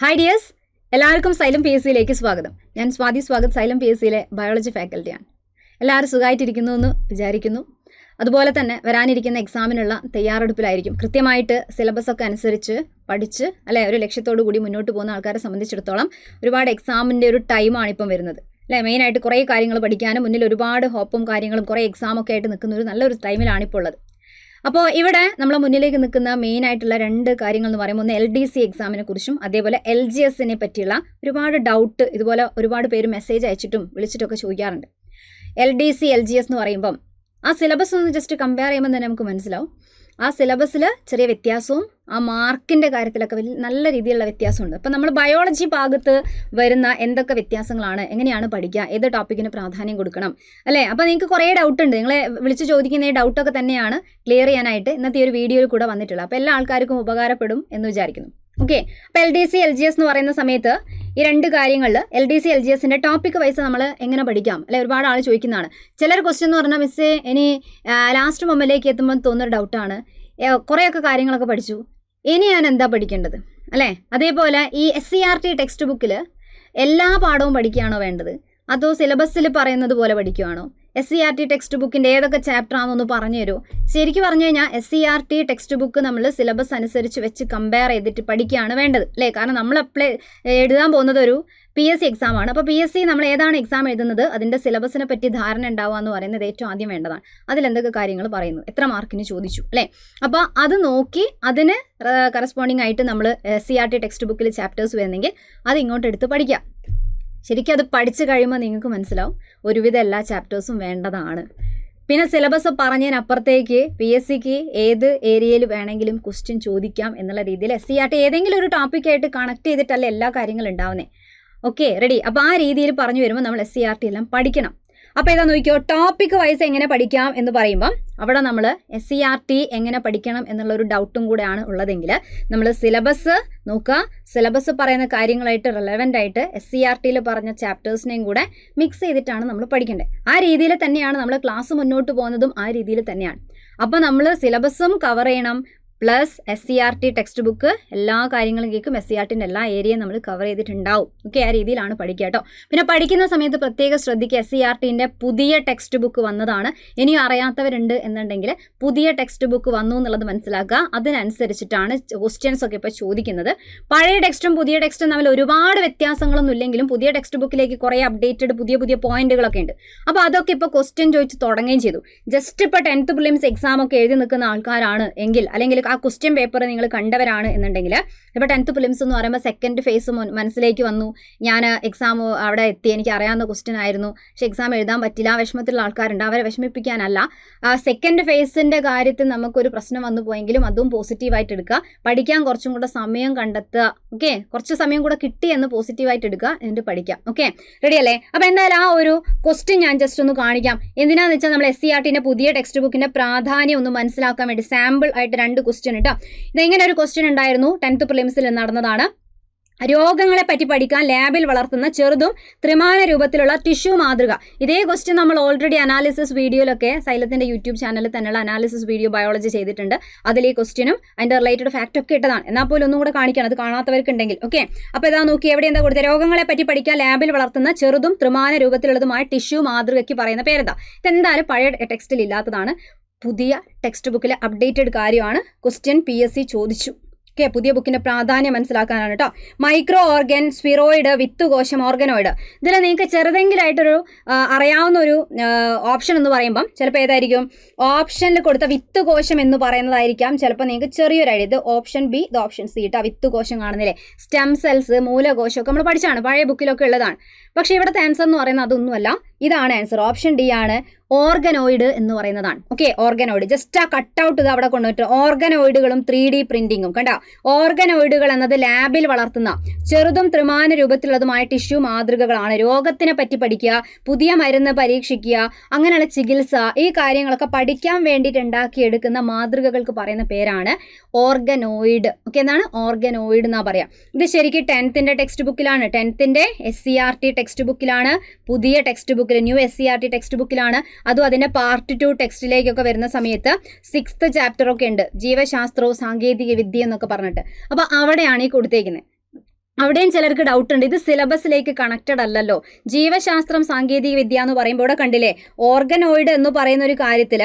Hi dears, എല്ലാവർക്കും xylem P S സിയിലേക്ക് സ്വാഗതം. ഞാൻ സ്വാഗത് സൈലം പി എസ് സിയിലെ ബയോളജി ഫാക്കൽറ്റിയാണ്. എല്ലാവരും സുഖമായിട്ടിരിക്കുന്നു എന്ന് വിചാരിക്കുന്നു. അതുപോലെ തന്നെ വരാനിരിക്കുന്ന എക്സാമിനുള്ള തയ്യാറെടുപ്പിലായിരിക്കും. കൃത്യമായിട്ട് സിലബസ് ഒക്കെ അനുസരിച്ച് പഠിച്ച് ഒരു ലക്ഷ്യത്തോടു കൂടി മുന്നോട്ട് പോകുന്ന ആൾക്കാരെ സംബന്ധിച്ചിടത്തോളം ഒരുപാട് എക്സാമിൻ്റെ ഒരു ടൈമാണ് ഇപ്പം വരുന്നത്. മെയിനായിട്ട് കുറേ കാര്യങ്ങൾ പഠിക്കാനും മുന്നിൽ ഒരുപാട് ഹോപ്പും കാര്യങ്ങളും കുറേ എക്സാമൊക്കെ ആയിട്ട് നിൽക്കുന്ന ഒരു നല്ലൊരു ടൈമിലാണ് ഇപ്പോൾ ഉള്ളത്. അപ്പോൾ ഇവിടെ നമ്മൾ മുന്നിലേക്ക് നിൽക്കുന്ന മെയിൻ ആയിട്ടുള്ള രണ്ട് കാര്യങ്ങൾ എന്ന് പറയുമ്പോൾ ഒന്ന് LDC എക്സാമിനെ കുറിച്ചും അതേപോലെ LGSനെ പറ്റിയുള്ള ഒരുപാട് ഡൗട്ട് ഇതുപോലെ ഒരുപാട് പേര് മെസ്സേജ് അയച്ചിട്ടും വിളിച്ചിട്ടൊക്കെ ചോദിക്കാറുണ്ട്. LDC LGS എന്ന് പറയുമ്പം ആ സിലബസ് ഒന്ന് ജസ്റ്റ് കമ്പയർ ചെയ്യുമ്പോൾ തന്നെ നമുക്ക് മനസ്സിലാവും. ആ സിലബസിൽ ചെറിയ വ്യത്യാസവും ആ മാർക്കിൻ്റെ കാര്യത്തിലൊക്കെ നല്ല രീതിയിലുള്ള വ്യത്യാസമുണ്ട്. അപ്പം നമ്മൾ ബയോളജി ഭാഗത്ത് വരുന്ന എന്തൊക്കെ വ്യത്യാസങ്ങളാണ്, എങ്ങനെയാണ് പഠിക്കുക, ഏത് ടോപ്പിക്കിന് പ്രാധാന്യം കൊടുക്കണം അപ്പോൾ നിങ്ങൾക്ക് കുറേ ഡൗട്ട് ഉണ്ട്. നിങ്ങളെ വിളിച്ച് ചോദിക്കുന്ന ഈ ഡൗട്ടൊക്കെ തന്നെയാണ് ക്ലിയർ ചെയ്യാനായിട്ട് ഇന്നത്തെ ഒരു വീഡിയോയിൽ കൂടെ വന്നിട്ടുള്ളത്. അപ്പോൾ എല്ലാ ആൾക്കാർക്കും ഉപകാരപ്പെടും എന്ന് വിചാരിക്കുന്നു. ഓക്കെ, അപ്പോൾ LDC LGS എന്ന് പറയുന്ന സമയത്ത് ഈ രണ്ട് കാര്യങ്ങളിൽ LDC LGSൻ്റെ ടോപ്പിക് വൈസ് നമ്മൾ എങ്ങനെ പഠിക്കാം ഒരുപാട് ആൾ ചോദിക്കുന്നതാണ്. ചിലർ ക്വസ്റ്റ്യൻ എന്ന് പറഞ്ഞാൽ മിസ്സേ ഇനി ലാസ്റ്റ് മൊമെന്റിലേക്ക് എത്തുമ്പോൾ തോന്നുന്നൊരു ഡൗട്ടാണ്, കുറേയൊക്കെ കാര്യങ്ങളൊക്കെ പഠിച്ചു, ഇനി ഞാൻ എന്താ പഠിക്കേണ്ടത് അതേപോലെ ഈ SCERT ടെക്സ്റ്റ് ബുക്കിൽ എല്ലാ പാഠവും പഠിക്കുകയാണോ വേണ്ടത്, അതോ സിലബസിൽ പറയുന്നത് പോലെ പഠിക്കുകയാണോ? SCERT ടെക്സ്റ്റ് ബുക്കിൻ്റെ ഏതൊക്കെ ചാപ്റ്റർ ആണെന്നൊന്ന് പറഞ്ഞു തരുമോ? ശരിക്കും പറഞ്ഞു കഴിഞ്ഞാൽ SCERT ടെക്സ്റ്റ് ബുക്ക് നമ്മൾ സിലബസ് അനുസരിച്ച് വെച്ച് കമ്പയർ ചെയ്തിട്ട് പഠിക്കുകയാണ് വേണ്ടത് കാരണം നമ്മൾ എഴുതാൻ പോകുന്നത് ഒരു PSC എക്സാമാണ്. അപ്പോൾ PSC നമ്മൾ ഏതാണ് എക്സാം എഴുതുന്നത് അതിൻ്റെ സിലബസിനെ പറ്റി ധാരണ ഉണ്ടാവുക എന്ന് പറയുന്നത് ഏറ്റവും ആദ്യം വേണ്ടതാണ്. അതിലെന്തൊക്കെ കാര്യങ്ങൾ പറയുന്നു, എത്ര മാർക്കിന് ചോദിച്ചു അപ്പോൾ അത് നോക്കി അതിന് കറസ്പോണ്ടിങ് ആയിട്ട് നമ്മൾ SCERT ടെക്സ്റ്റ് ബുക്കിൽ ചാപ്റ്റേഴ്സ് വരുന്നെങ്കിൽ അത് ഇങ്ങോട്ട് എടുത്ത് പഠിക്കാം. ശരിക്കും അത് പഠിച്ചു കഴിയുമ്പോൾ നിങ്ങൾക്ക് മനസ്സിലാവും ഒരുവിധം എല്ലാ ചാപ്റ്റേഴ്സും വേണ്ടതാണ്. പിന്നെ സിലബസ് പറഞ്ഞതിനപ്പുറത്തേക്ക് PSCക്ക് ഏത് ഏരിയയിൽ വേണമെങ്കിലും ക്വസ്റ്റ്യൻ ചോദിക്കാം എന്നുള്ള രീതിയിൽ SCERT ഏതെങ്കിലും ഒരു ടോപ്പിക്കായിട്ട് കണക്ട് ചെയ്തിട്ടല്ല എല്ലാ കാര്യങ്ങളും ഉണ്ടാവുന്നത്. Okay, ready? അപ്പോൾ ആ രീതിയിൽ പറഞ്ഞു വരുമ്പോൾ നമ്മൾ SCERT എല്ലാം പഠിക്കണം. അപ്പോൾ ഇതാ നോക്കിയോ, ടോപ്പിക് വൈസ് എങ്ങനെ പഠിക്കാം എന്ന് പറയുമ്പം അവിടെ നമ്മൾ SCERT എങ്ങനെ പഠിക്കണം എന്നുള്ളൊരു ഡൗട്ടും കൂടെയാണ് ഉള്ളതെങ്കിൽ നമ്മൾ സിലബസ് നോക്കുക. സിലബസ് പറയുന്ന കാര്യങ്ങളായിട്ട് റെലവൻ്റ് ആയിട്ട് SCERTയിൽ പറഞ്ഞ ചാപ്റ്റേഴ്സിനെയും കൂടെ മിക്സ് ചെയ്തിട്ടാണ് നമ്മൾ പഠിക്കേണ്ടത്. ആ രീതിയിൽ തന്നെയാണ് നമ്മൾ ക്ലാസ് മുന്നോട്ട് പോകുന്നതും ആ രീതിയിൽ തന്നെയാണ്. അപ്പോൾ നമ്മൾ സിലബസും കവർ ചെയ്യണം, പ്ലസ് SCERT ടെക്സ്റ്റ് ബുക്ക് എല്ലാ കാര്യങ്ങളും കേൾക്കും. SCERTൻ്റെ എല്ലാ ഏരിയയും നമ്മൾ കവർ ചെയ്തിട്ടുണ്ടാവും. ഓക്കെ, ആ രീതിയിലാണ് പഠിക്കുക കേട്ടോ. പിന്നെ പഠിക്കുന്ന സമയത്ത് പ്രത്യേകം ശ്രദ്ധിക്കുക, SCERTൻ്റെ പുതിയ ടെക്സ്റ്റ് ബുക്ക് വന്നതാണ്. ഇനിയും അറിയാത്തവരുണ്ട് എന്നുണ്ടെങ്കിൽ പുതിയ ടെക്സ്റ്റ് ബുക്ക് വന്നു എന്നുള്ളത് മനസ്സിലാക്കുക. അതിനനുസരിച്ചിട്ടാണ് ക്വസ്റ്റ്യൻസ് ഒക്കെ ഇപ്പോൾ ചോദിക്കുന്നത്. പഴയ ടെക്സ്റ്റും പുതിയ ടെക്സ്റ്റും തമ്മിൽ ഒരുപാട് വ്യത്യാസങ്ങളൊന്നും ഇല്ലെങ്കിലും പുതിയ ടെക്സ്റ്റ് ബുക്കിലേക്ക് കുറേ അപ്ഡേറ്റഡ് പുതിയ പോയിന്റുകളൊക്കെ ഉണ്ട്. അപ്പോൾ അതൊക്കെ ഇപ്പോൾ ക്വസ്റ്റ്യൻ ചോദിച്ച് തുടങ്ങുകയും ചെയ്തു. ജസ്റ്റ് ഇപ്പോൾ 10th പ്രിലിംസ് എക്സാം ഒക്കെ എഴുതി നിൽക്കുന്ന ആൾക്കാരാണ് എങ്കിൽ അല്ലെങ്കിൽ ആ ക്വസ്റ്റ്യൻ പേപ്പർ നിങ്ങൾ കണ്ടവരാണ് എന്നുണ്ടെങ്കിൽ ഇപ്പോൾ 10th പ്രിലിംസ് എന്ന് പറയുമ്പോൾ സെക്കൻഡ് ഫേസ് മനസ്സിലേക്ക് വന്നു, ഞാൻ എക്സാം അവിടെ എത്തി, എനിക്ക് അറിയാവുന്ന ക്വസ്റ്റ്യൻ ആയിരുന്നു, പക്ഷേ എക്സാം എഴുതാൻ പറ്റില്ല, വിഷമത്തിലുള്ള ആൾക്കാരുണ്ട്. അവരെ വിഷമിപ്പിക്കാനല്ല, സെക്കൻഡ് ഫേസിൻ്റെ കാര്യത്തിൽ നമുക്കൊരു പ്രശ്നം വന്നു പോയെങ്കിലും അതും പോസിറ്റീവായിട്ട് എടുക്കുക. പഠിക്കാൻ കുറച്ചും കൂടെ സമയം കണ്ടെത്തുക. ഓക്കെ, കുറച്ച് സമയം കൂടെ കിട്ടി എന്ന് പോസിറ്റീവായിട്ട് എടുക്കുക, എന്നിട്ട് പഠിക്കാം. ഓക്കെ, റെഡി അല്ലേ? അപ്പോൾ എന്തായാലും ആ ഒരു ക്വസ്റ്റ്യൻ ഞാൻ ജസ്റ്റ് ഒന്ന് കാണിക്കാം. എന്തിനാന്ന് വെച്ചാൽ നമ്മൾ SCERTൻ്റെ പുതിയ ടെക്സ്റ്റ് ബുക്കിൻ്റെ പ്രാധാന്യം ഒന്ന് മനസ്സിലാക്കാൻ വേണ്ടി സാമ്പിൾ ആയിട്ട് രണ്ട് ക്വസ്റ്റ്യൻ കേട്ടോ. ഇതെങ്ങനെ ഒരു ക്വസ്റ്റ്യൻ ഉണ്ടായിരുന്നു 10th പ്രിലിംസിൽ നടന്നതാണ്. രോഗങ്ങളെ പറ്റി പഠിക്കാൻ ലാബിൽ വളർത്തുന്ന ചെറുതും ത്രിമാന രൂപത്തിലുള്ള ടിഷ്യൂ മാതൃക. ഇതേ ക്വസ്റ്റ്യൻ നമ്മൾ ഓൾറെഡി അനാലിസിസ് വീഡിയോയിലൊക്കെ സൈലത്തിൻ്റെ യൂട്യൂബ് ചാനലിൽ തന്നെയുള്ള അനാലിസിസ് വീഡിയോ ബയോളജി ചെയ്തിട്ടുണ്ട്. അതിൽ ഈ ക്വസ്റ്റ്യനും അതിൻ്റെ റിലേറ്റഡ് ഫാക്റ്റ് ഒക്കെ ഇട്ടതാണ്. എന്നാൽ പോലും ഒന്നും കൂടെ കാണിക്കണം, അത് കാണാത്തവർക്കുണ്ടെങ്കിൽ. ഓക്കെ, അപ്പോൾ ഇതാ നോക്കി, എവിടെ എന്താ കൊടുത്തത്? രോഗങ്ങളെ പറ്റി പഠിക്കാൻ ലാബിൽ വളർത്തുന്ന ചെറുതും ത്രിമാന രൂപത്തിലുള്ളതുമായ ടിഷ്യൂ മാതൃകയ്ക്ക് പറയുന്ന പേരെന്താ? ഇതെന്തായാലും പഴയ ടെക്സ്റ്റിൽ ഇല്ലാത്തതാണ്, പുതിയ ടെക്സ്റ്റ് ബുക്കിലെ അപ്ഡേറ്റഡ് കാര്യമാണ്. ക്വസ്റ്റ്യൻ PSC ചോദിച്ചു. ഓക്കെ, പുതിയ ബുക്കിൻ്റെ പ്രാധാന്യം മനസ്സിലാക്കാനാണ് കേട്ടോ. മൈക്രോ ഓർഗൻ, സ്പിറോയിഡ്, വിത്തുകോശം, ഓർഗനോയിഡ്. ഇതിൽ നിങ്ങൾക്ക് ചെറുതെങ്കിലായിട്ടൊരു അറിയാവുന്ന ഒരു ഓപ്ഷൻ എന്ന് പറയുമ്പം ചിലപ്പോൾ ഏതായിരിക്കും? ഓപ്ഷനിൽ കൊടുത്ത വിത്തുകോശം എന്ന് പറയുന്നതായിരിക്കാം ചിലപ്പോൾ നിങ്ങൾക്ക് ചെറിയൊരു ഐഡിയ. ഇത് ഓപ്ഷൻ B, ഇത് ഓപ്ഷൻ C കേട്ടോ. വിത്തുകോശം കാണുന്നില്ലേ? സ്റ്റെം സെൽസ്, മൂലകോശം ഒക്കെ നമ്മൾ പഠിച്ചാണ്, പഴയ ബുക്കിലൊക്കെ ഉള്ളതാണ്. പക്ഷേ ഇവിടുത്തെ ആൻസർ എന്ന് പറയുന്നത് അതൊന്നുമല്ല. ഇതാണ് ആൻസർ, ഓപ്ഷൻ D ആണ്. ഓർഗനോയിഡ് എന്ന് പറയുന്നതാണ്. ഓക്കെ, ഓർഗനോയിഡ് ജസ്റ്റ് ആ കട്ടൗട്ട് ഇത് അവിടെ കൊണ്ടുപോയിട്ട് ഓർഗനോയിഡുകളും 3D പ്രിന്റിങ്ങും കണ്ടോ. ഓർഗനോയിഡുകൾ എന്നത് ലാബിൽ വളർത്തുന്ന ചെറുതും ത്രിമാന രൂപത്തിലുള്ളതുമായ ടിഷ്യൂ മാതൃകകളാണ്. രോഗത്തിനെ പറ്റി പഠിക്കുക, പുതിയ മരുന്ന് പരീക്ഷിക്കുക, അങ്ങനെയുള്ള ചികിത്സ, ഈ കാര്യങ്ങളൊക്കെ പഠിക്കാൻ വേണ്ടിയിട്ട് ഉണ്ടാക്കിയെടുക്കുന്ന മാതൃകകൾക്ക് പറയുന്ന പേരാണ് ഓർഗനോയിഡ്. ഓക്കെ, എന്താണ് ഓർഗനോയിഡ് എന്നാ പറയാം. ഇത് ശരിക്കും 10th ടെക്സ്റ്റ് ബുക്കിലാണ്, 10th SCERT ടെക്സ്റ്റ് ബുക്കിലാണ്, പുതിയ ടെക്സ്റ്റ് ബുക്കിൽ ന്യൂ SCERT ടെക്സ്റ്റ് ബുക്കിലാണ്. അതും അതിൻ്റെ പാർട്ട് 2 ടെക്സ്റ്റിലേക്കൊക്കെ വരുന്ന സമയത്ത് 6th ചാപ്റ്റർ ഒക്കെ ഉണ്ട്, ജീവശാസ്ത്രവും സാങ്കേതിക വിദ്യ എന്നൊക്കെ പറഞ്ഞിട്ട്. അപ്പോൾ അവിടെയാണ് ഈ കൊടുത്തേക്കുന്നത്. അവിടെയും ചിലർക്ക് ഡൗട്ട് ഉണ്ട്, ഇത് സിലബസിലേക്ക് കണക്റ്റഡ് അല്ലല്ലോ. ജീവശാസ്ത്രം സാങ്കേതിക വിദ്യ എന്ന് പറയുമ്പോൾ ഇവിടെ കണ്ടില്ലേ, ഓർഗനോയിഡ് എന്ന് പറയുന്ന ഒരു കാര്യത്തിൽ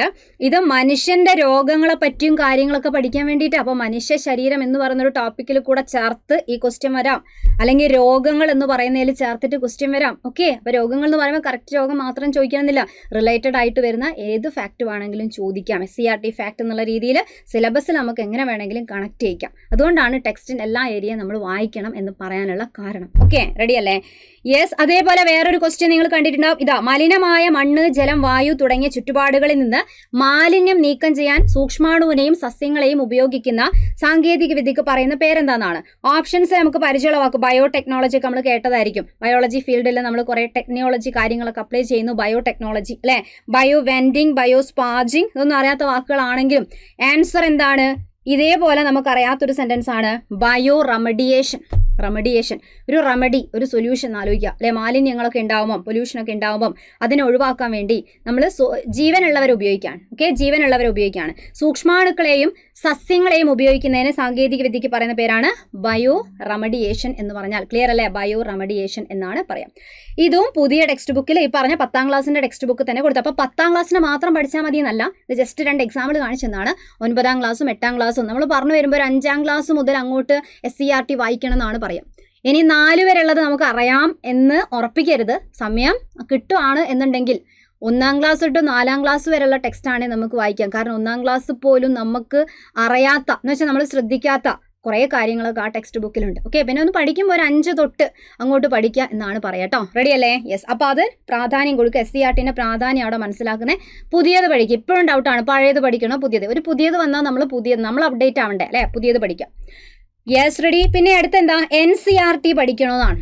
ഇത് മനുഷ്യന്റെ രോഗങ്ങളെ പറ്റിയും കാര്യങ്ങളൊക്കെ പഠിക്കാൻ വേണ്ടിയിട്ട്, അപ്പോൾ മനുഷ്യ ശരീരം എന്ന് പറയുന്ന ഒരു ടോപ്പിക്കിൽ കൂടെ ചേർത്ത് ഈ ക്വസ്റ്റ്യൻ വരാം, അല്ലെങ്കിൽ രോഗങ്ങൾ എന്ന് പറയുന്നതിൽ ചേർത്തിട്ട് ക്വസ്റ്റ്യൻ വരാം. ഓക്കെ, അപ്പോൾ രോഗങ്ങൾ എന്ന് പറയുമ്പോൾ കറക്റ്റ് രോഗം മാത്രം ചോദിക്കണമെന്നില്ല, റിലേറ്റഡ് ആയിട്ട് വരുന്ന ഏത് ഫാക്ട് വേണമെങ്കിലും ചോദിക്കാം. SCERT ഫാക്ട് എന്നുള്ള രീതിയിൽ സിലബസിൽ നമുക്ക് എങ്ങനെ വേണമെങ്കിലും കണക്ട് ചെയ്യിക്കാം. അതുകൊണ്ടാണ് ടെക്സ്റ്റിൻ്റെ എല്ലാ ഏരിയയും നമ്മൾ വായിക്കണം എന്ന് പറയാനുള്ള കാരണം. ഓക്കെ, റെഡി അല്ലേ? യെസ്. അതേപോലെ വേറൊരു ക്വസ്റ്റ്യൻ നിങ്ങൾ കണ്ടിട്ടുണ്ടാവും. ഇതാ, മലിനമായ മണ്ണ്, ജലം, വായു തുടങ്ങിയ ചുറ്റുപാടുകളിൽ നിന്ന് മാലിന്യം നീക്കം ചെയ്യാൻ സൂക്ഷ്മാണുവിനെയും സസ്യങ്ങളെയും ഉപയോഗിക്കുന്ന സാങ്കേതിക വിദ്യക്ക് പറയുന്ന പേരെന്താണെന്നാണ്. ഓപ്ഷൻസ് നമുക്ക് പരിചയമുള്ള വാക്ക് ബയോടെക്നോളജി ഒക്കെ നമ്മൾ കേട്ടതായിരിക്കും. ബയോളജി ഫീൽഡിൽ നമ്മൾ കുറേ ടെക്നോളജി കാര്യങ്ങളൊക്കെ അപ്ലൈ ചെയ്യുന്നു. ബയോടെക്നോളജി അല്ലേ, ബയോ വെൻഡിങ്, ബയോ സ്പാജിങ്, ഇതൊന്നും അറിയാത്ത വാക്കുകളാണെങ്കിലും ആൻസർ എന്താണ്? ഇതേപോലെ നമുക്കറിയാത്തൊരു സെന്റൻസ് ആണ് ബയോ റെമഡിയേഷൻ. റെമഡിയേഷൻ, ഒരു റെമഡി, ഒരു സൊല്യൂഷൻ ആലോചിക്കുക അല്ലെ. മാലിന്യങ്ങളൊക്കെ ഉണ്ടാവുമ്പം, പൊല്യൂഷനൊക്കെ ഉണ്ടാവുമ്പം അതിനെ ഒഴിവാക്കാൻ വേണ്ടി നമ്മൾ ജീവനുള്ളവരെ ഉപയോഗിക്കുകയാണ്. ഓക്കെ, ജീവനുള്ളവരെ ഉപയോഗിക്കുകയാണ്. സൂക്ഷ്മാണുക്കളെയും സസ്യങ്ങളെയും ഉപയോഗിക്കുന്നതിന് സാങ്കേതിക വിദ്യക്ക് പറയുന്ന പേരാണ് ബയോ റെമഡിയേഷൻ എന്ന് പറഞ്ഞാൽ. ക്ലിയർ അല്ലേ? ബയോ റെമഡിയേഷൻ എന്നാണ് പറയാം. ഇതും പുതിയ ടെക്സ്റ്റ് ബുക്കിൽ ഈ പറഞ്ഞ 10ാം ക്ലാസ്സിൻ്റെ ടെക്സ്റ്റ് ബുക്ക് തന്നെ കൊടുത്തു. അപ്പോൾ 10ാം ക്ലാസ്സിന് മാത്രം പഠിച്ചാൽ മതി എന്നല്ല, ഇത് ജസ്റ്റ് 2 എക്സാമ്പിൾ കാണിച്ചെന്നാണ്. 9ാം ക്ലാസ്സും 8ാം ക്ലാസ്സും നമ്മൾ പറഞ്ഞു വരുമ്പോൾ ഒരു 5ാം ക്ലാസ് മുതൽ അങ്ങോട്ട് SCERT വായിക്കണം എന്നാണ് പറയാം. ഇനി 4 വരെയുള്ളത് നമുക്ക് അറിയാം എന്ന് ഉറപ്പിക്കരുത്. സമയം കിട്ടുവാണ് എന്നുണ്ടെങ്കിൽ 1ാം ക്ലാസ് തൊട്ട് 4ാം ക്ലാസ് വരെയുള്ള ടെക്സ്റ്റ് നമുക്ക് വായിക്കാം. കാരണം 1ാം ക്ലാസ് പോലും നമുക്ക് അറിയാത്ത, എന്ന് വെച്ചാൽ നമ്മൾ ശ്രദ്ധിക്കാത്ത കുറേ കാര്യങ്ങളൊക്കെ ആ ടെക്സ്റ്റ് ബുക്കിലുണ്ട്. ഓക്കെ, പിന്നെ ഒന്ന് പഠിക്കുമ്പോൾ ഒരു 5 തൊട്ട് അങ്ങോട്ട് പഠിക്കുക എന്നാണ് പറയാം കേട്ടോ. റെഡി അല്ലേ? യെസ്. അപ്പോൾ അത് പ്രാധാന്യം കൊടുക്കുക. SCERTൻ്റെ പ്രാധാന്യം അവിടെ മനസ്സിലാക്കുന്നത്. പുതിയത് പഠിക്കുക. ഇപ്പോഴും ഡൗട്ടാണ്, പഴയത് പഠിക്കണോ പുതിയത്? ഒരു പുതിയത് വന്നാൽ നമ്മൾ അപ്ഡേറ്റ് ആവണ്ടേ അല്ലേ? പുതിയത് പഠിക്കാം. Yes, ready. പിന്നെ അടുത്തെന്താ? NCERT പഠിക്കണമെന്നാണ്.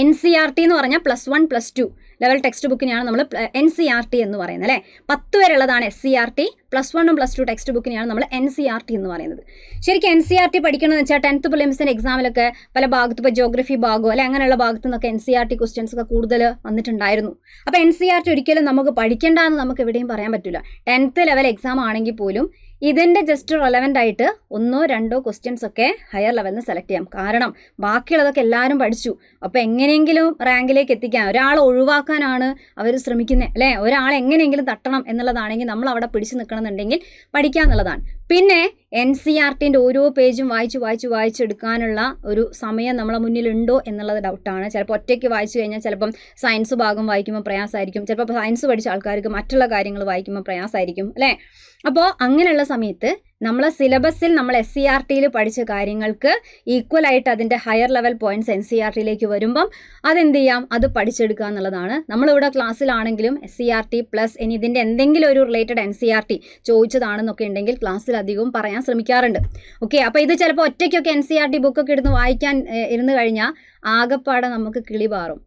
NCERT എന്ന് പറഞ്ഞാൽ +1 +2 ലെവൽ ടെക്സ്റ്റ് ബുക്കിനെയാണ് നമ്മൾ NCERT എന്ന് പറയുന്നത് അല്ലേ. 10 വരെയുള്ളതാണ് SCERT, +1ഉം +2 ടെക്സ്റ്റ് ബുക്കിനെയാണ് നമ്മൾ NCERT എന്ന് പറയുന്നത്. ശരിക്കും NCERT പഠിക്കണമെന്ന് വെച്ചാൽ 10th പ്രിലിംസിൻ്റെ എക്സാമിലൊക്കെ പല ഭാഗത്ത്, ഇപ്പോൾ ജോഗ്രഫി ഭാഗമോ അല്ലെ അങ്ങനെയുള്ള ഭാഗത്തു നിന്നൊക്കെ NCERT ക്വസ്റ്റ്യൻസ് ഒക്കെ കൂടുതൽ വന്നിട്ടുണ്ടായിരുന്നു. അപ്പോൾ NCERT ഒരിക്കലും നമുക്ക് പഠിക്കേണ്ടെന്ന് നമുക്ക് എവിടെയും പറയാൻ പറ്റില്ല. 10th ലെവൽ എക്സാം ആണെങ്കിൽ പോലും ഇതിൻ്റെ ജസ്റ്റ് റെലവൻ്റ് ആയിട്ട് 1ഓ 2ഓ ക്വസ്റ്റ്യൻസ് ഒക്കെ ഹയർ ലെവലിൽ നിന്ന് സെലക്ട് ചെയ്യാം. കാരണം ബാക്കിയുള്ളതൊക്കെ എല്ലാവരും പഠിച്ചു. അപ്പോൾ എങ്ങനെയെങ്കിലും റാങ്കിലേക്ക് എത്തിക്കാൻ, ഒരാളെ ഒഴിവാക്കാനാണ് അവർ ശ്രമിക്കുന്നത് അല്ലേ. ഒരാളെ എങ്ങനെയെങ്കിലും തട്ടണം എന്നുള്ളതാണെങ്കിൽ നമ്മൾ അവിടെ പിടിച്ചു നിൽക്കണമെന്നുണ്ടെങ്കിൽ പഠിക്കുക എന്നുള്ളതാണ്. പിന്നെ NCERTൻ്റെ ഓരോ പേജും വായിച്ചെടുക്കാനുള്ള ഒരു സമയം നമ്മളെ മുന്നിലുണ്ടോ എന്നുള്ളത് ഡൗട്ടാണ്. ചിലപ്പോൾ ഒറ്റയ്ക്ക് വായിച്ചു കഴിഞ്ഞാൽ ചിലപ്പം സയൻസ് ഭാഗം വായിക്കുമ്പോൾ പ്രയാസമായിരിക്കും. ചിലപ്പോൾ സയൻസ് പഠിച്ച ആൾക്കാർക്ക് മറ്റുള്ള കാര്യങ്ങൾ വായിക്കുമ്പോൾ പ്രയാസമായിരിക്കും അല്ലേ. അപ്പോൾ അങ്ങനെയുള്ള സമയത്ത് നമ്മളെ സിലബസിൽ നമ്മൾ SCERTയിൽ പഠിച്ച കാര്യങ്ങൾക്ക് ഈക്വലായിട്ട് അതിൻ്റെ ഹയർ ലെവൽ പോയിൻറ്റ്സ് NCERTയിലേക്ക് വരുമ്പം അതെന്ത് ചെയ്യാം, അത് പഠിച്ചെടുക്കുക എന്നുള്ളതാണ്. നമ്മളിവിടെ ക്ലാസ്സിലാണെങ്കിലും SCERT പ്ലസ് ഇനി ഇതിൻ്റെ എന്തെങ്കിലും ഒരു റിലേറ്റഡ് NCERT ചോദിച്ചതാണെന്നൊക്കെ ഉണ്ടെങ്കിൽ ക്ലാസ്സിൽ അധികവും പറയാൻ ശ്രമിക്കാറുണ്ട്. ഓക്കെ, അപ്പോൾ ഇത് ചിലപ്പോൾ ഒറ്റയ്ക്കൊക്കെ NCERT ബുക്കൊക്കെ എടുത്ത് വായിക്കാൻ ഇരുന്ന് കഴിഞ്ഞാൽ ആകെപ്പാടെ നമുക്ക് കിളി പാറും.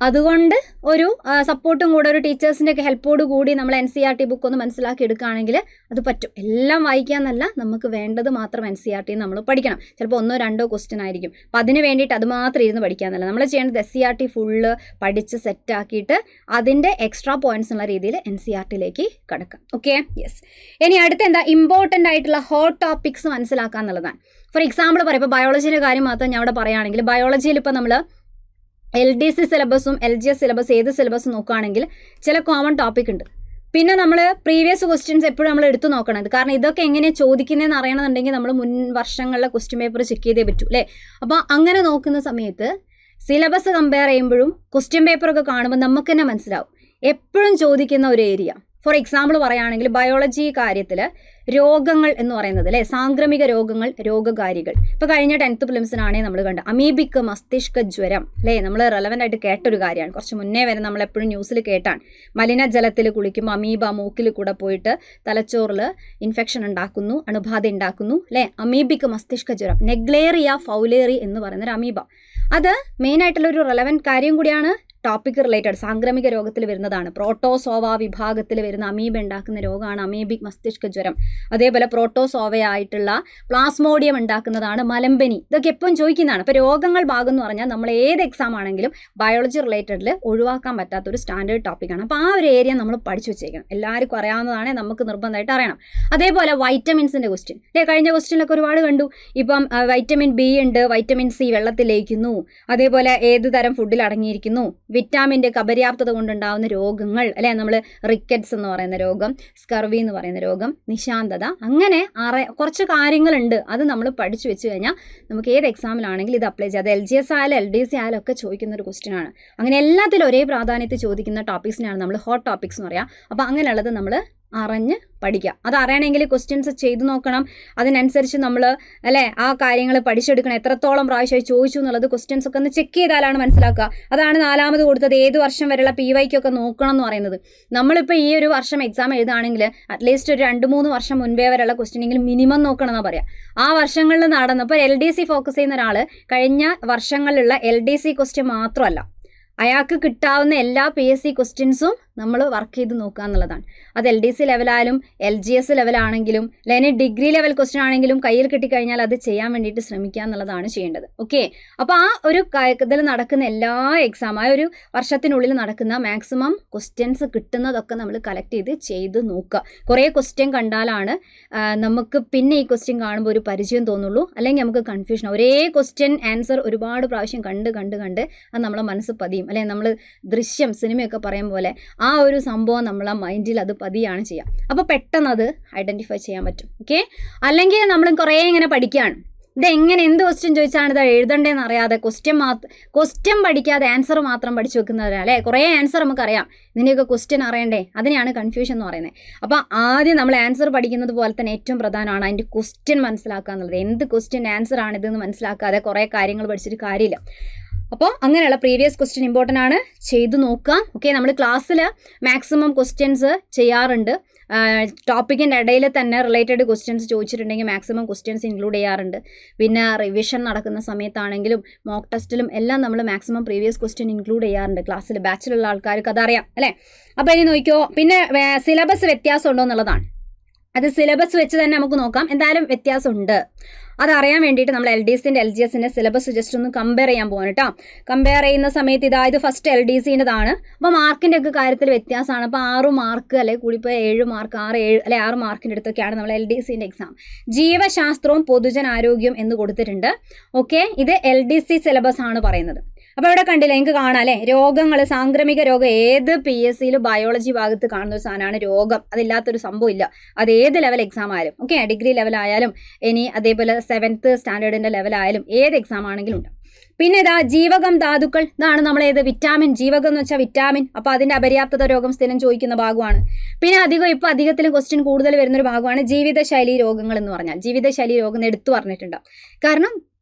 അതുകൊണ്ട് ഒരു സപ്പോർട്ടും കൂടെ, ഒരു ടീച്ചേഴ്സിൻ്റെ ഒക്കെ ഹെൽപ്പോട് കൂടി നമ്മൾ NCERT ബുക്ക് ഒന്ന് മനസ്സിലാക്കി എടുക്കുകയാണെങ്കിൽ അത് പറ്റും. എല്ലാം വായിക്കാമെന്നല്ല, നമുക്ക് വേണ്ടത് മാത്രം NCERT നമ്മൾ പഠിക്കണം. ചിലപ്പോൾ 1ഓ 2ഓ ക്വസ്റ്റ്യൻ ആയിരിക്കും. അപ്പോൾ അതിന് വേണ്ടിയിട്ട് അത് മാത്രം ഇരുന്ന് പഠിക്കാമെന്നല്ല, നമ്മൾ ചെയ്യേണ്ടത് SCERT ഫുള്ള് പഠിച്ച് സെറ്റാക്കിയിട്ട് അതിൻ്റെ എക്സ്ട്രാ പോയിൻറ്റ്സ് എന്നുള്ള രീതിയിൽ NCERTയിലേക്ക് കടക്കാം. Okay, yes. ഇനി അടുത്ത എന്താ, ഇമ്പോർട്ടൻ്റ് ആയിട്ടുള്ള ഹോട്ട് ടോപ്പിക്സ് മനസ്സിലാക്കുക എന്നുള്ളതാണ്. ഫോർ എക്സാമ്പിൾ പറയാം, ഇപ്പോൾ ബയോളജിയുടെ കാര്യം മാത്രം ഞാൻ അവിടെ പറയുകയാണെങ്കിൽ, ബയോളജിയിൽ ഇപ്പോൾ നമ്മൾ LDC സിലബസും LGS സിലബസ് ഏത് സിലബസ് നോക്കുകയാണെങ്കിൽ ചില കോമൺ ടോപ്പിക് ഉണ്ട്. പിന്നെ നമ്മൾ പ്രീവിയസ് ക്വസ്റ്റ്യൻസ് എപ്പോഴും നമ്മൾ എടുത്തു നോക്കണം. കാരണം ഇതൊക്കെ എങ്ങനെയാണ് ചോദിക്കുന്നതെന്ന് അറിയണമെന്നുണ്ടെങ്കിൽ നമ്മൾ മുൻ വർഷങ്ങളിലെ ക്വസ്റ്റ്യൻ പേപ്പർ ചെക്ക് ചെയ്തേ പറ്റൂ അല്ലേ. അപ്പോൾ അങ്ങനെ നോക്കുന്ന സമയത്ത് സിലബസ് കമ്പയർ ചെയ്യുമ്പോഴും ക്വസ്റ്റ്യൻ പേപ്പറൊക്കെ കാണുമ്പോൾ നമുക്ക് തന്നെ മനസ്സിലാവും എപ്പോഴും ചോദിക്കുന്ന ഒരു ഏരിയ. ഫോർ എക്സാമ്പിൾ പറയുകയാണെങ്കിൽ ബയോളജി കാര്യത്തിൽ രോഗങ്ങൾ എന്ന് പറയുന്നത് അല്ലേ, സാംക്രമിക രോഗങ്ങൾ, രോഗകാരികൾ. ഇപ്പോൾ കഴിഞ്ഞ 10th പ്രിലിംസിനാണെങ്കിൽ നമ്മൾ കണ്ട അമീബിക് മസ്തിഷ്ക ജ്വരം അല്ലേ, നമ്മൾ റെലവൻ്റ് ആയിട്ട് കേട്ടൊരു കാര്യമാണ്. കുറച്ച് മുന്നേ വരെ നമ്മളെപ്പോഴും ന്യൂസിൽ കേട്ടാണ്. മലിനജലത്തിൽ കുളിക്കുമ്പോൾ അമീബ മൂക്കിൽ കൂടെ പോയിട്ട് തലച്ചോറിൽ ഇൻഫെക്ഷൻ ഉണ്ടാക്കുന്നു, അണുബാധ ഉണ്ടാക്കുന്നു അല്ലേ. അമീബിക് മസ്തിഷ്ക ജ്വരം, നെഗ്ലേറിയ ഫൗലേറി എന്ന് പറയുന്നൊരു അമീബ. അത് മെയിനായിട്ടുള്ളൊരു റെലവൻറ്റ് കാര്യം കൂടിയാണ് ടോപ്പിക് റിലേറ്റഡ് സാംക്രമിക രോഗത്തിൽ വരുന്നതാണ്. പ്രോട്ടോസോവ വിഭാഗത്തിൽ വരുന്ന അമീബ ഉണ്ടാക്കുന്ന രോഗമാണ് അമീബിക് മസ്തിഷ്ക ജ്വരം. അതേപോലെ പ്രോട്ടോസോവയായിട്ടുള്ള പ്ലാസ്മോഡിയം ഉണ്ടാക്കുന്നതാണ് മലമ്പനി. ഇതൊക്കെ എപ്പോഴും ചോദിക്കുന്നതാണ്. അപ്പോൾ രോഗങ്ങൾ ഭാഗം എന്ന് പറഞ്ഞാൽ നമ്മൾ ഏത് എക്സാം ആണെങ്കിലും ബയോളജി റിലേറ്റഡിൽ ഒഴിവാക്കാൻ പറ്റാത്തൊരു സ്റ്റാൻഡേർഡ് ടോപ്പിക്കാണ്. അപ്പോൾ ആ ഒരു ഏരിയ നമ്മൾ പഠിച്ചു വെച്ചേക്കണം. എല്ലാവർക്കും അറിയാവുന്നതാണ്, നമുക്ക് നിർബന്ധമായിട്ട് അറിയണം. അതേപോലെ വൈറ്റമിൻസിൻ്റെ ക്വസ്റ്റ്യൻ കഴിഞ്ഞ ക്വസ്റ്റ്യനിലൊക്കെ ഒരുപാട് കണ്ടു. ഇപ്പം വൈറ്റമിൻ ബി ഉണ്ട്, വൈറ്റമിൻ സി വെള്ളത്തിൽ ലയിക്കുന്നു, അതേപോലെ ഏത് തരം ഫുഡിൽ അടങ്ങിയിരിക്കുന്നു, വിറ്റാമിൻ്റെ അപര്യാപ്തത കൊണ്ടുണ്ടാകുന്ന രോഗങ്ങൾ അല്ലെ, നമ്മൾ റിക്കറ്റ്സ് എന്ന് പറയുന്ന രോഗം, സ്കർവി എന്ന് പറയുന്ന രോഗം, നിശാന്തത, അങ്ങനെ കുറച്ച് കാര്യങ്ങളുണ്ട്. അത് നമ്മൾ പഠിച്ചു വെച്ച് കഴിഞ്ഞാൽ നമുക്ക് ഏത് എക്സാമിലാണെങ്കിലും ഇത് അപ്ലൈ ചെയ്യാം. അത് LGS ആയാലും LDC ആയാലും ഒക്കെ ചോദിക്കുന്ന ഒരു ക്വസ്റ്റ്യൻ ആണ്. അങ്ങനെ എല്ലാത്തിലും ഒരേ പ്രാധാന്യത്തിൽ ചോദിക്കുന്ന ടോപ്പിക്സിനാണ് നമ്മൾ ഹോട്ട് ടോപ്പിക്സ് എന്ന് പറയാം. അപ്പോൾ അങ്ങനെയുള്ളത് നമ്മൾ അറിഞ്ഞ് പഠിക്കുക. അത് അറിയണമെങ്കിൽ ക്വസ്റ്റ്യൻസ് ചെയ്തു നോക്കണം. അതിനനുസരിച്ച് നമ്മൾ അല്ലേ ആ കാര്യങ്ങൾ പഠിച്ചെടുക്കണം. എത്രത്തോളം പ്രാവശ്യമായി ചോദിച്ചു എന്നുള്ളത് ക്വസ്റ്റ്യൻസ് ഒക്കെ ഒന്ന് ചെക്ക് ചെയ്താലാണ് മനസ്സിലാക്കുക. അതാണ് 4ാമത് കൊടുത്തത് ഏത് വർഷം വരെയുള്ള PYQ ഒക്കെ നോക്കണം എന്ന് പറയുന്നത്. നമ്മളിപ്പോൾ ഈ ഒരു വർഷം എക്സാം എഴുതുകയാണെങ്കിൽ അറ്റ്ലീസ്റ്റ് ഒരു 2-3 വർഷം മുൻപേ വരെയുള്ള ക്വസ്റ്റ്യനെങ്കിലും മിനിമം നോക്കണം എന്നാണ് പറയാം. ആ വർഷങ്ങളിൽ നടന്നപ്പോൾ LDC ഫോക്കസ് ചെയ്യുന്ന ഒരാൾ കഴിഞ്ഞ വർഷങ്ങളിലുള്ള LDC ക്വസ്റ്റ്യൻ മാത്രമല്ല, അയാൾക്ക് കിട്ടാവുന്ന എല്ലാ PSC ക്വസ്റ്റ്യൻസും നമ്മൾ വർക്ക് ചെയ്ത് നോക്കുക എന്നുള്ളതാണ്. അത് LDC ലെവലായാലും LGS ലെവലാണെങ്കിലും അല്ലെങ്കിൽ ഡിഗ്രി ലെവൽ ക്വസ്റ്റ്യൻ ആണെങ്കിലും കയ്യിൽ കിട്ടിക്കഴിഞ്ഞാൽ അത് ചെയ്യാൻ വേണ്ടിയിട്ട് ശ്രമിക്കുക എന്നുള്ളതാണ് ചെയ്യേണ്ടത്. ഓക്കെ, അപ്പോൾ ആ ഒരു ഇതിൽ നടക്കുന്ന എല്ലാ എക്സാം ആ ഒരു വർഷത്തിനുള്ളിൽ നടക്കുന്ന മാക്സിമം ക്വസ്റ്റ്യൻസ് കിട്ടുന്നതൊക്കെ നമ്മൾ കളക്ട് ചെയ്ത് നോക്കുക. കുറേ ക്വസ്റ്റ്യൻ കണ്ടാലാണ് നമുക്ക് പിന്നെ ഈ ക്വസ്റ്റ്യൻ കാണുമ്പോൾ ഒരു പരിചയം തോന്നുള്ളൂ, അല്ലെങ്കിൽ നമുക്ക് കൺഫ്യൂഷൻ. ഒരേ ക്വസ്റ്റ്യൻ ആൻസർ ഒരുപാട് പ്രാവശ്യം കണ്ട് അത് നമ്മളെ മനസ്സ് പതിയും. അല്ലെങ്കിൽ നമ്മൾ ദൃശ്യം സിനിമയൊക്കെ പറയും പോലെ ആ ഒരു സംഭവം നമ്മളെ മൈൻഡിൽ അത് പതിയാണ് ചെയ്യുക. അപ്പോൾ പെട്ടെന്ന് അത് ഐഡൻറ്റിഫൈ ചെയ്യാൻ പറ്റും. ഓക്കെ, അല്ലെങ്കിൽ നമ്മൾ കുറേ ഇങ്ങനെ പഠിക്കുകയാണ്, ഇതെങ്ങനെ എന്ത് ക്വസ്റ്റ്യൻ ചോദിച്ചാണ് ഇത് എഴുതണ്ടേന്ന് അറിയാതെ ക്വസ്റ്റ്യൻ പഠിക്കാതെ ആൻസർ മാത്രം പഠിച്ചു വെക്കുന്നവരാണ് അല്ലേ. കുറേ ആൻസർ നമുക്കറിയാം, ഇതിൻ്റെയൊക്കെ ക്വസ്റ്റ്യൻ അറിയണ്ടേ, അതിനെയാണ് കൺഫ്യൂഷൻ എന്ന് പറയുന്നത്. അപ്പോൾ ആദ്യം നമ്മൾ ആൻസർ പഠിക്കുന്നത് പോലെ തന്നെ ഏറ്റവും പ്രധാനമാണ് അതിൻ്റെ ക്വസ്റ്റ്യൻ മനസ്സിലാക്കുക എന്നുള്ളത്. എന്ത് ക്വസ്റ്റ്യൻ ആൻസർ ആണിതെന്ന് മനസ്സിലാക്കാതെ കുറേ കാര്യങ്ങൾ പഠിച്ചിട്ട് കാര്യമില്ല. അപ്പോൾ അങ്ങനെയുള്ള പ്രീവിയസ് ക്വസ്റ്റ്യൻ ഇമ്പോർട്ടൻ്റ് ആണ്, ചെയ്തു നോക്കാം. ഓക്കെ, നമ്മൾ ക്ലാസ്സിൽ മാക്സിമം ക്വസ്റ്റ്യൻസ് ചെയ്യാറുണ്ട്. ടോപ്പിക്കിൻ്റെ ഇടയിൽ തന്നെ റിലേറ്റഡ് ക്വസ്റ്റ്യൻസ് ചോദിച്ചിട്ടുണ്ടെങ്കിൽ മാക്സിമം ക്വസ്റ്റ്യൻസ് ഇൻക്ലൂഡ് ചെയ്യാറുണ്ട്. പിന്നെ റിവിഷൻ നടക്കുന്ന സമയത്താണെങ്കിലും മോക്ക് ടെസ്റ്റിലും എല്ലാം നമ്മൾ മാക്സിമം പ്രീവിയസ് ക്വസ്റ്റ്യൻ ഇൻക്ലൂഡ് ചെയ്യാറുണ്ട് ക്ലാസ്സിൽ. ബാച്ചിലുള്ള ആൾക്കാർക്ക് അതറിയാം അല്ലേ. അപ്പോൾ ഇനി നോക്കിയോ, പിന്നെ സിലബസ് വ്യത്യാസം ഉണ്ടോ എന്നുള്ളതാണ്. അത് സിലബസ് വെച്ച് തന്നെ നമുക്ക് നോക്കാം. എന്തായാലും വ്യത്യാസമുണ്ട്. അതറിയാൻ വേണ്ടിയിട്ട് നമ്മൾ LDCൻ്റെ LGSൻ്റെ സിലബസ് ജസ്റ്റ് ഒന്ന് കമ്പയർ ചെയ്യാൻ പോകാൻ കേട്ടോ. കമ്പയർ ചെയ്യുന്ന സമയത്ത് ഇത് ഫസ്റ്റ് LDCൻ്റെതാണ്. അപ്പോൾ മാർക്കിൻ്റെ ഒക്കെ കാര്യത്തിൽ വ്യത്യാസമാണ്. അപ്പോൾ 6 മാർക്ക് അല്ലെങ്കിൽ കൂടിപ്പോൾ 7 മാർക്ക് 6 മാർക്കിൻ്റെ അടുത്തൊക്കെയാണ് നമ്മൾ LDCൻ്റെ എക്സാം. ജീവശാസ്ത്രവും പൊതുജനാരോഗ്യം എന്ന് കൊടുത്തിട്ടുണ്ട്. ഓക്കെ, ഇത് LDC സിലബസ് ആണ് പറയുന്നത്. അപ്പോൾ ഇവിടെ കണ്ടില്ല, നിങ്ങൾക്ക് കാണാം അല്ലേ, രോഗങ്ങൾ, സാംക്രമിക രോഗം. ഏത് PSCയിലും ബയോളജി ഭാഗത്ത് കാണുന്ന ഒരു സാധനമാണ് രോഗം. അതില്ലാത്തൊരു സംഭവം ഇല്ല. അത് ഏത് ലെവൽ എക്സാം ആയാലും. ഓക്കെ, ഡിഗ്രി ലെവലായാലും ഇനി അതേപോലെ 7th സ്റ്റാൻഡേർഡിൻ്റെ ലെവലായാലും ഏത് എക്സാം ആണെങ്കിലും ഉണ്ട്. പിന്നെ ജീവകം ധാതുക്കൾ, ഇതാണ് നമ്മളേത് വിറ്റാമിൻ. ജീവകം എന്ന് വെച്ചാൽ വിറ്റാമിൻ. അപ്പോൾ അതിൻ്റെ അപര്യാപ്തത രോഗം സ്ഥിരം ചോദിക്കുന്ന ഭാഗമാണ്. പിന്നെ അധികത്തിലും ക്വസ്റ്റ്യൻ കൂടുതൽ വരുന്നൊരു ഭാഗമാണ് ജീവിതശൈലി രോഗങ്ങൾ എന്ന് പറഞ്ഞാൽ. ജീവിതശൈലി രോഗം എടുത്തു പറഞ്ഞിട്ടുണ്ട്. കാരണം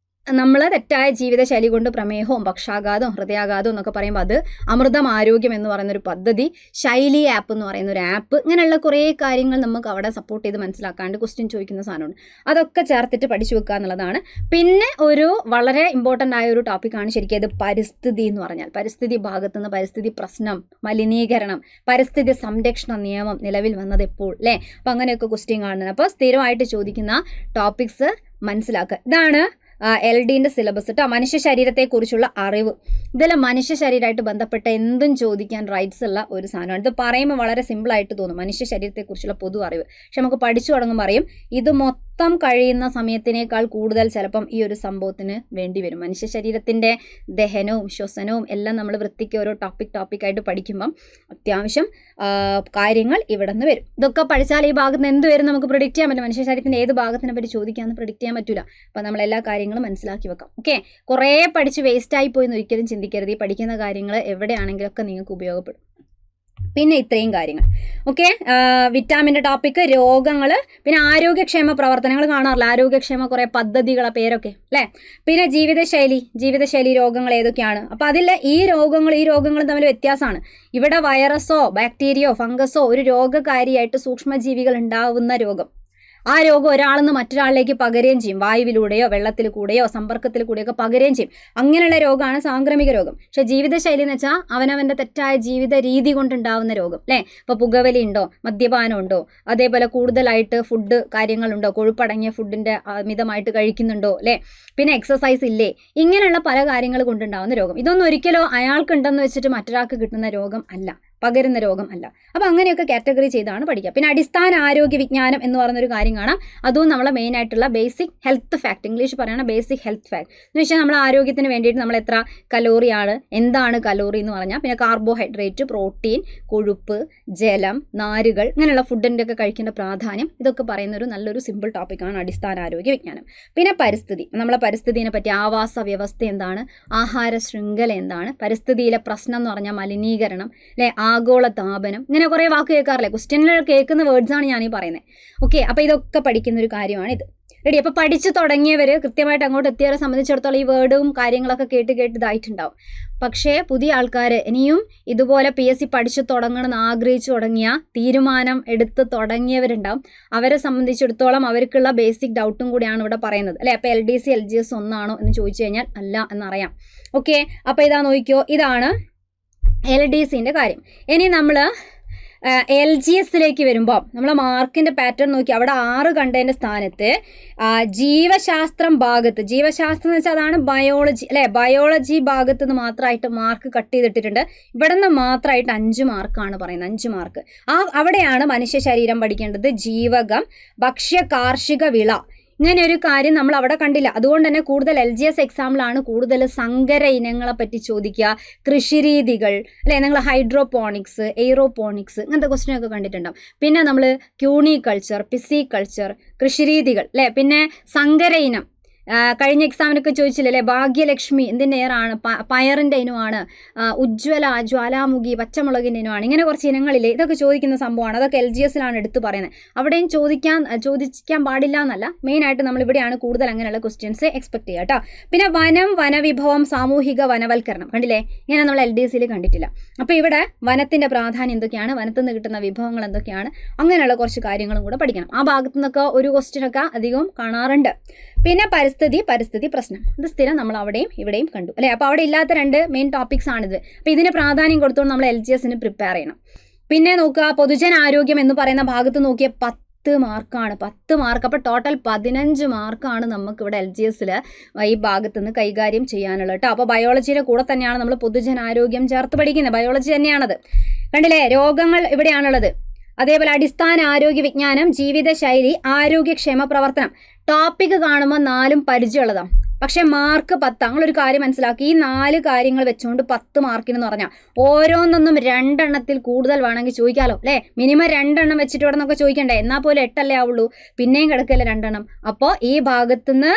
നമ്മൾ തെറ്റായ ജീവിതശൈലി കൊണ്ട് പ്രമേഹവും പക്ഷാഘാതവും ഹൃദയാഘാതവും എന്നൊക്കെ പറയുമ്പോൾ അത് അമൃതം ആരോഗ്യം എന്ന് പറയുന്നൊരു പദ്ധതി, ശൈലി ആപ്പ് എന്ന് പറയുന്ന ഒരു ആപ്പ്, ഇങ്ങനെയുള്ള കുറേ കാര്യങ്ങൾ നമുക്ക് അവിടെ സപ്പോർട്ട് ചെയ്ത് മനസ്സിലാക്കാണ്ട് ക്വസ്റ്റ്യൻ ചോദിക്കുന്ന സാധനമുണ്ട്. അതൊക്കെ ചേർത്തിട്ട് പഠിച്ചു വെക്കുക എന്നുള്ളതാണ്. പിന്നെ ഒരു വളരെ ഇമ്പോർട്ടൻ്റ് ആയ ഒരു ടോപ്പിക്കാണ് ശരിക്കും അത് പരിസ്ഥിതി എന്ന് പറഞ്ഞാൽ. പരിസ്ഥിതി ഭാഗത്തുനിന്ന് പരിസ്ഥിതി പ്രശ്നം, മലിനീകരണം, പരിസ്ഥിതി സംരക്ഷണ നിയമം നിലവിൽ വന്നത് എപ്പോൾ അല്ലേ. അപ്പോൾ അങ്ങനെയൊക്കെ ക്വസ്റ്റ്യൻ കാണുന്നത്. അപ്പോൾ സ്ഥിരമായിട്ട് ചോദിക്കുന്ന ടോപ്പിക്സ് മനസ്സിലാക്കുക. ഇതാണ് LDൻ്റെ സിലബസ് കേട്ടോ. മനുഷ്യ ശരീരത്തെക്കുറിച്ചുള്ള അറിവ്. ഇതെല്ലാം മനുഷ്യ ശരീരമായിട്ട് ബന്ധപ്പെട്ട എന്തും ചോദിക്കാൻ റൈറ്റ്സ് ഉള്ള ഒരു സാധനമാണ്. ഇത് പറയുമ്പോൾ വളരെ സിമ്പിളായിട്ട് തോന്നും, മനുഷ്യ ശരീരത്തെക്കുറിച്ചുള്ള പൊതു അറിവ്. പക്ഷെ നമുക്ക് പഠിച്ചു തുടങ്ങുമ്പോൾ അറിയും ഇത് മൊത്തം കഴിയുന്ന സമയത്തിനേക്കാൾ കൂടുതൽ ചിലപ്പം ഈ ഒരു സംഭവത്തിന് വേണ്ടി വരും. മനുഷ്യ ശരീരത്തിൻ്റെ ദഹനവും ശ്വസനവും എല്ലാം നമ്മൾ വൃത്തിക്ക് ഓരോ ടോപ്പിക്കായിട്ട് പഠിക്കുമ്പം അത്യാവശ്യം കാര്യങ്ങൾ ഇവിടെ നിന്ന് വരും. ഇതൊക്കെ പഠിച്ചാൽ ഈ ഭാഗത്ത് നിന്ന് എന്ത് വരും നമുക്ക് പ്രിഡിക്റ്റ് ചെയ്യാൻ പറ്റും. മനുഷ്യ ശരീരത്തിൻ്റെ ഏത് ഭാഗത്തിനെ പറ്റി ചോദിക്കാമെന്ന് പ്രിഡിക്റ്റ് ചെയ്യാൻ പറ്റില്ല. അപ്പോൾ നമ്മൾ എല്ലാ കാര്യങ്ങളും മനസ്സിലാക്കി വെക്കാം. ഓക്കെ, കുറേ പഠിച്ച് വേസ്റ്റായി പോയി എന്ന് ഒരിക്കലും ചിന്തിക്കരുത്. ഈ പഠിക്കുന്ന കാര്യങ്ങൾ എവിടെയാണെങ്കിലൊക്കെ നിങ്ങൾക്ക് ഉപയോഗപ്പെടും. പിന്നെ ഇത്രയും കാര്യങ്ങൾ. ഓക്കെ, വിറ്റാമിൻ്റെ ടോപ്പിക്ക്, രോഗങ്ങൾ, പിന്നെ ആരോഗ്യക്ഷേമ പ്രവർത്തനങ്ങൾ കാണാറില്ല. ആരോഗ്യക്ഷേമ കുറേ പദ്ധതികളെ പേരൊക്കെ അല്ലേ. പിന്നെ ജീവിതശൈലി രോഗങ്ങൾ ഏതൊക്കെയാണ്. അപ്പോൾ അതിൽ ഈ രോഗങ്ങളും തമ്മിൽ വ്യത്യാസമാണ്. ഇവിടെ വൈറസോ ബാക്ടീരിയയോ ഫംഗസോ ഒരു രോഗകാരിയായിട്ട് സൂക്ഷ്മജീവികൾ ഉണ്ടാവുന്ന രോഗം. ആ രോഗം ഒരാളിൽ നിന്ന് മറ്റൊരാളിലേക്ക് പകരുകയും ചെയ്യും. വായുവിലൂടെയോ വെള്ളത്തിൽ കൂടെയോ സമ്പർക്കത്തിൽ കൂടെയൊക്കെ പകരുകയും ചെയ്യും. അങ്ങനെയുള്ള രോഗമാണ് സാംക്രമിക രോഗം. പക്ഷെ ജീവിതശൈലി എന്ന് വെച്ചാൽ അവനവൻ്റെ തെറ്റായ ജീവിത രീതി കൊണ്ടുണ്ടാവുന്ന രോഗം അല്ലേ. ഇപ്പോൾ പുകവലി ഉണ്ടോ, മദ്യപാനം ഉണ്ടോ, അതേപോലെ കൂടുതലായിട്ട് ഫുഡ് കാര്യങ്ങളുണ്ടോ, കൊഴുപ്പടങ്ങിയ ഫുഡിൻ്റെ അമിതമായിട്ട് കഴിക്കുന്നുണ്ടോ അല്ലേ, പിന്നെ എക്സസൈസ് ഇല്ലേ, ഇങ്ങനെയുള്ള പല കാര്യങ്ങൾ കൊണ്ടുണ്ടാവുന്ന രോഗം. ഇതൊന്നും ഒരിക്കലോ അയാൾക്കുണ്ടെന്ന് വെച്ചിട്ട് മറ്റൊരാൾക്ക് കിട്ടുന്ന രോഗം അല്ല, പകരുന്ന രോഗം അല്ല. അപ്പോൾ അങ്ങനെയൊക്കെ കാറ്റഗറി ചെയ്താണ് പഠിക്കുക. പിന്നെ അടിസ്ഥാന ആരോഗ്യ വിജ്ഞാനം എന്ന് പറയുന്നൊരു കാര്യം കാണാം. അതും നമ്മളെ മെയിൻ ആയിട്ടുള്ള ബേസിക് ഹെൽത്ത് ഫാക്ട്, ഇംഗ്ലീഷ് പറയുന്ന ബേസിക് ഹെൽത്ത് ഫാക്ട് എന്ന് വെച്ചാൽ നമ്മുടെ ആരോഗ്യത്തിന് വേണ്ടിയിട്ട് നമ്മൾ എത്ര കലോറിയാണ്, എന്താണ് കലോറി എന്ന് പറഞ്ഞാൽ, പിന്നെ കാർബോഹൈഡ്രേറ്റ്, പ്രോട്ടീൻ, കൊഴുപ്പ്, ജലം, നാരുകൾ, ഇങ്ങനെയുള്ള ഫുഡിൻ്റെ ഒക്കെ കഴിക്കേണ്ട പ്രാധാന്യം, ഇതൊക്കെ പറയുന്ന ഒരു നല്ലൊരു സിമ്പിൾ ടോപ്പിക്കാണ് അടിസ്ഥാന ആരോഗ്യ വിജ്ഞാനം. പിന്നെ പരിസ്ഥിതി, നമ്മളെ പരിസ്ഥിതിനെ പറ്റി ആവാസ വ്യവസ്ഥ എന്താണ്, ആഹാര ശൃംഖല എന്താണ്, പരിസ്ഥിതിയിലെ പ്രശ്നം എന്ന് പറഞ്ഞാൽ മലിനീകരണം അല്ലെ, ആഗോള താപനം, ഇങ്ങനെ കുറേ വാക്ക് കേൾക്കാറില്ലേ, ക്വസ്റ്റ്യനിൽ കേൾക്കുന്ന വേർഡ്സാണ് ഞാൻ ഈ പറയുന്നത്. ഓക്കെ, അപ്പോൾ ഇതൊക്കെ പഠിക്കുന്ന ഒരു കാര്യമാണ് ഇത്. റെഡി? അപ്പോൾ പഠിച്ചു തുടങ്ങിയവർ കൃത്യമായിട്ട് അങ്ങോട്ട് എത്തിയവരെ സംബന്ധിച്ചിടത്തോളം ഈ വേർഡും കാര്യങ്ങളൊക്കെ കേട്ട് ഇതായിട്ടുണ്ടാവും. പക്ഷേ പുതിയ ആൾക്കാർ ഇനിയും ഇതുപോലെ PSC പഠിച്ചു തുടങ്ങണമെന്ന് ആഗ്രഹിച്ചു തുടങ്ങിയ, തീരുമാനം എടുത്ത് തുടങ്ങിയവരുണ്ടാവും. അവരെ സംബന്ധിച്ചിടത്തോളം അവർക്കുള്ള ബേസിക് ഡൗട്ടും കൂടിയാണ് ഇവിടെ പറയുന്നത് അല്ലേ. അപ്പോൾ LDC LGS ഒന്നാണോ എന്ന് ചോദിച്ചു കഴിഞ്ഞാൽ അല്ല എന്നറിയാം. ഓക്കെ, അപ്പോൾ ഇതാ നോക്കിയോ, ഇതാണ് LDCൻ്റെ കാര്യം. ഇനി നമ്മൾ LGSലേക്ക് വരുമ്പോൾ നമ്മൾ മാർക്കിൻ്റെ പാറ്റേൺ നോക്കി, അവിടെ 6 കണ്ടതിൻ്റെ സ്ഥാനത്ത് ജീവശാസ്ത്രം ഭാഗത്ത്, ജീവശാസ്ത്രം എന്ന് വെച്ചാൽ അതാണ് ബയോളജി അല്ലേ, ബയോളജി ഭാഗത്ത് നിന്ന് മാത്രമായിട്ട് മാർക്ക് കട്ട് ചെയ്തിട്ടിട്ടുണ്ട്. ഇവിടെ നിന്ന് മാത്രമായിട്ട് 5 മാർക്കാണ് പറയുന്നത്, 5 മാർക്ക്. അവിടെയാണ് മനുഷ്യ ശരീരം പഠിക്കേണ്ടത്, ജീവകം, ഭക്ഷ്യ കാർഷിക വിള, ഇങ്ങനെ ഒരു കാര്യം നമ്മൾ അവിടെ കണ്ടില്ല. അതുകൊണ്ട് തന്നെ കൂടുതൽ LGS എക്സാമിലാണ് കൂടുതൽ സങ്കര ഇനങ്ങളെ പറ്റി ചോദിക്കുക, കൃഷിരീതികൾ അല്ലേ, നിങ്ങൾ ഹൈഡ്രോപോണിക്സ്, എയ്റോപോണിക്സ് ഇങ്ങനത്തെ ക്വസ്റ്റ്യനൊക്കെ കണ്ടിട്ടുണ്ടാവും. പിന്നെ നമ്മൾ ക്യൂണിക്കൾച്ചർ, പിസിക്കൾച്ചർ, കൃഷിരീതികൾ അല്ലേ, പിന്നെ സങ്കര ഇനം കഴിഞ്ഞ എക്സാമിനൊക്കെ ചോദിച്ചില്ലേ അല്ലേ, ഭാഗ്യലക്ഷ്മി എന്തിൻ്റെ ഇനമാണ്, പയറിൻ്റെ ഇനമാണ്, ഉജ്ജ്വല, ജ്വാലാമുഖി പച്ചമുളകിൻ്റെ ഇനമാണ്, ഇങ്ങനെ കുറച്ച് ഇനങ്ങളില്ലേ, ഇതൊക്കെ ചോദിക്കുന്ന സംഭവമാണ്. അതൊക്കെ LGSലാണ് എടുത്ത് പറയുന്നത്. അവിടെയും ചോദിക്കാൻ പാടില്ല എന്നല്ല, മെയിനായിട്ട് നമ്മളിവിടെയാണ് കൂടുതൽ അങ്ങനെയുള്ള ക്വസ്റ്റ്യൻസ് എക്സ്പെക്ട് ചെയ്യുക കേട്ടോ. പിന്നെ വനം, വനവിഭവം, സാമൂഹിക വനവൽക്കരണം കണ്ടില്ലേ, ഇങ്ങനെ നമ്മൾ LDCയിൽ കണ്ടിട്ടില്ല. അപ്പോൾ ഇവിടെ വനത്തിൻ്റെ പ്രാധാന്യം എന്തൊക്കെയാണ്, വനത്തിൽ നിന്ന് കിട്ടുന്ന വിഭവങ്ങൾ എന്തൊക്കെയാണ്, അങ്ങനെയുള്ള കുറച്ച് കാര്യങ്ങളും കൂടെ പഠിക്കണം. ആ ഭാഗത്തു നിന്നൊക്കെ ഒരു ക്വസ്റ്റ്യനൊക്കെ അധികവും കാണാറുണ്ട്. പിന്നെ പരിസ്ഥിതി പ്രശ്നം, ഇത് സ്ഥിരം നമ്മൾ അവിടെയും ഇവിടെയും കണ്ടു അല്ലേ. അപ്പോൾ അവിടെ ഇല്ലാത്ത 2 മെയിൻ ടോപ്പിക്സ് ആണിത്. അപ്പോൾ ഇതിന് പ്രാധാന്യം കൊടുത്തുകൊണ്ട് നമ്മൾ LGSന് പ്രിപ്പയർ ചെയ്യണം. പിന്നെ നോക്കുക, പൊതുജനാരോഗ്യം എന്ന് പറയുന്ന ഭാഗത്ത് നോക്കിയ 10 മാർക്കാണ്, 10 മാർക്ക്. അപ്പോൾ ടോട്ടൽ 15 മാർക്കാണ് നമുക്ക് ഇവിടെ LGSൽ ഈ ഭാഗത്ത് നിന്ന് കൈകാര്യം ചെയ്യാനുള്ളത് കേട്ടോ. അപ്പോൾ ബയോളജിയുടെ കൂടെ തന്നെയാണ് നമ്മൾ പൊതുജനാരോഗ്യം ചേർത്ത് പഠിക്കുന്നത്, ബയോളജി തന്നെയാണത്. കണ്ടില്ലേ, രോഗങ്ങൾ ഇവിടെയാണുള്ളത്. അതേപോലെ അടിസ്ഥാന ആരോഗ്യ വിജ്ഞാനം, ജീവിതശൈലി, ആരോഗ്യക്ഷേമ പ്രവർത്തനം. ടോപ്പിക് കാണുമ്പോൾ 4ഉം പരിചയമുള്ളതാണ്, പക്ഷെ മാർക്ക് 10. നമ്മളൊരു കാര്യം മനസ്സിലാക്കി, ഈ 4 കാര്യങ്ങൾ വെച്ചുകൊണ്ട് 10 മാർക്കിനെന്ന് പറഞ്ഞാൽ ഓരോന്നൊന്നും 2 എണ്ണത്തിൽ കൂടുതൽ വേണമെങ്കിൽ ചോദിക്കാമല്ലോ അല്ലേ. മിനിമം 2 എണ്ണം വെച്ചിട്ട് ഇവിടെ നിന്നൊക്കെ ചോദിക്കണ്ടേ, എന്നാൽ പോലും 8 അല്ലേ ആവുള്ളൂ, പിന്നെയും കിടക്കല്ലേ 2 എണ്ണം. അപ്പോൾ ഈ ഭാഗത്തുനിന്ന്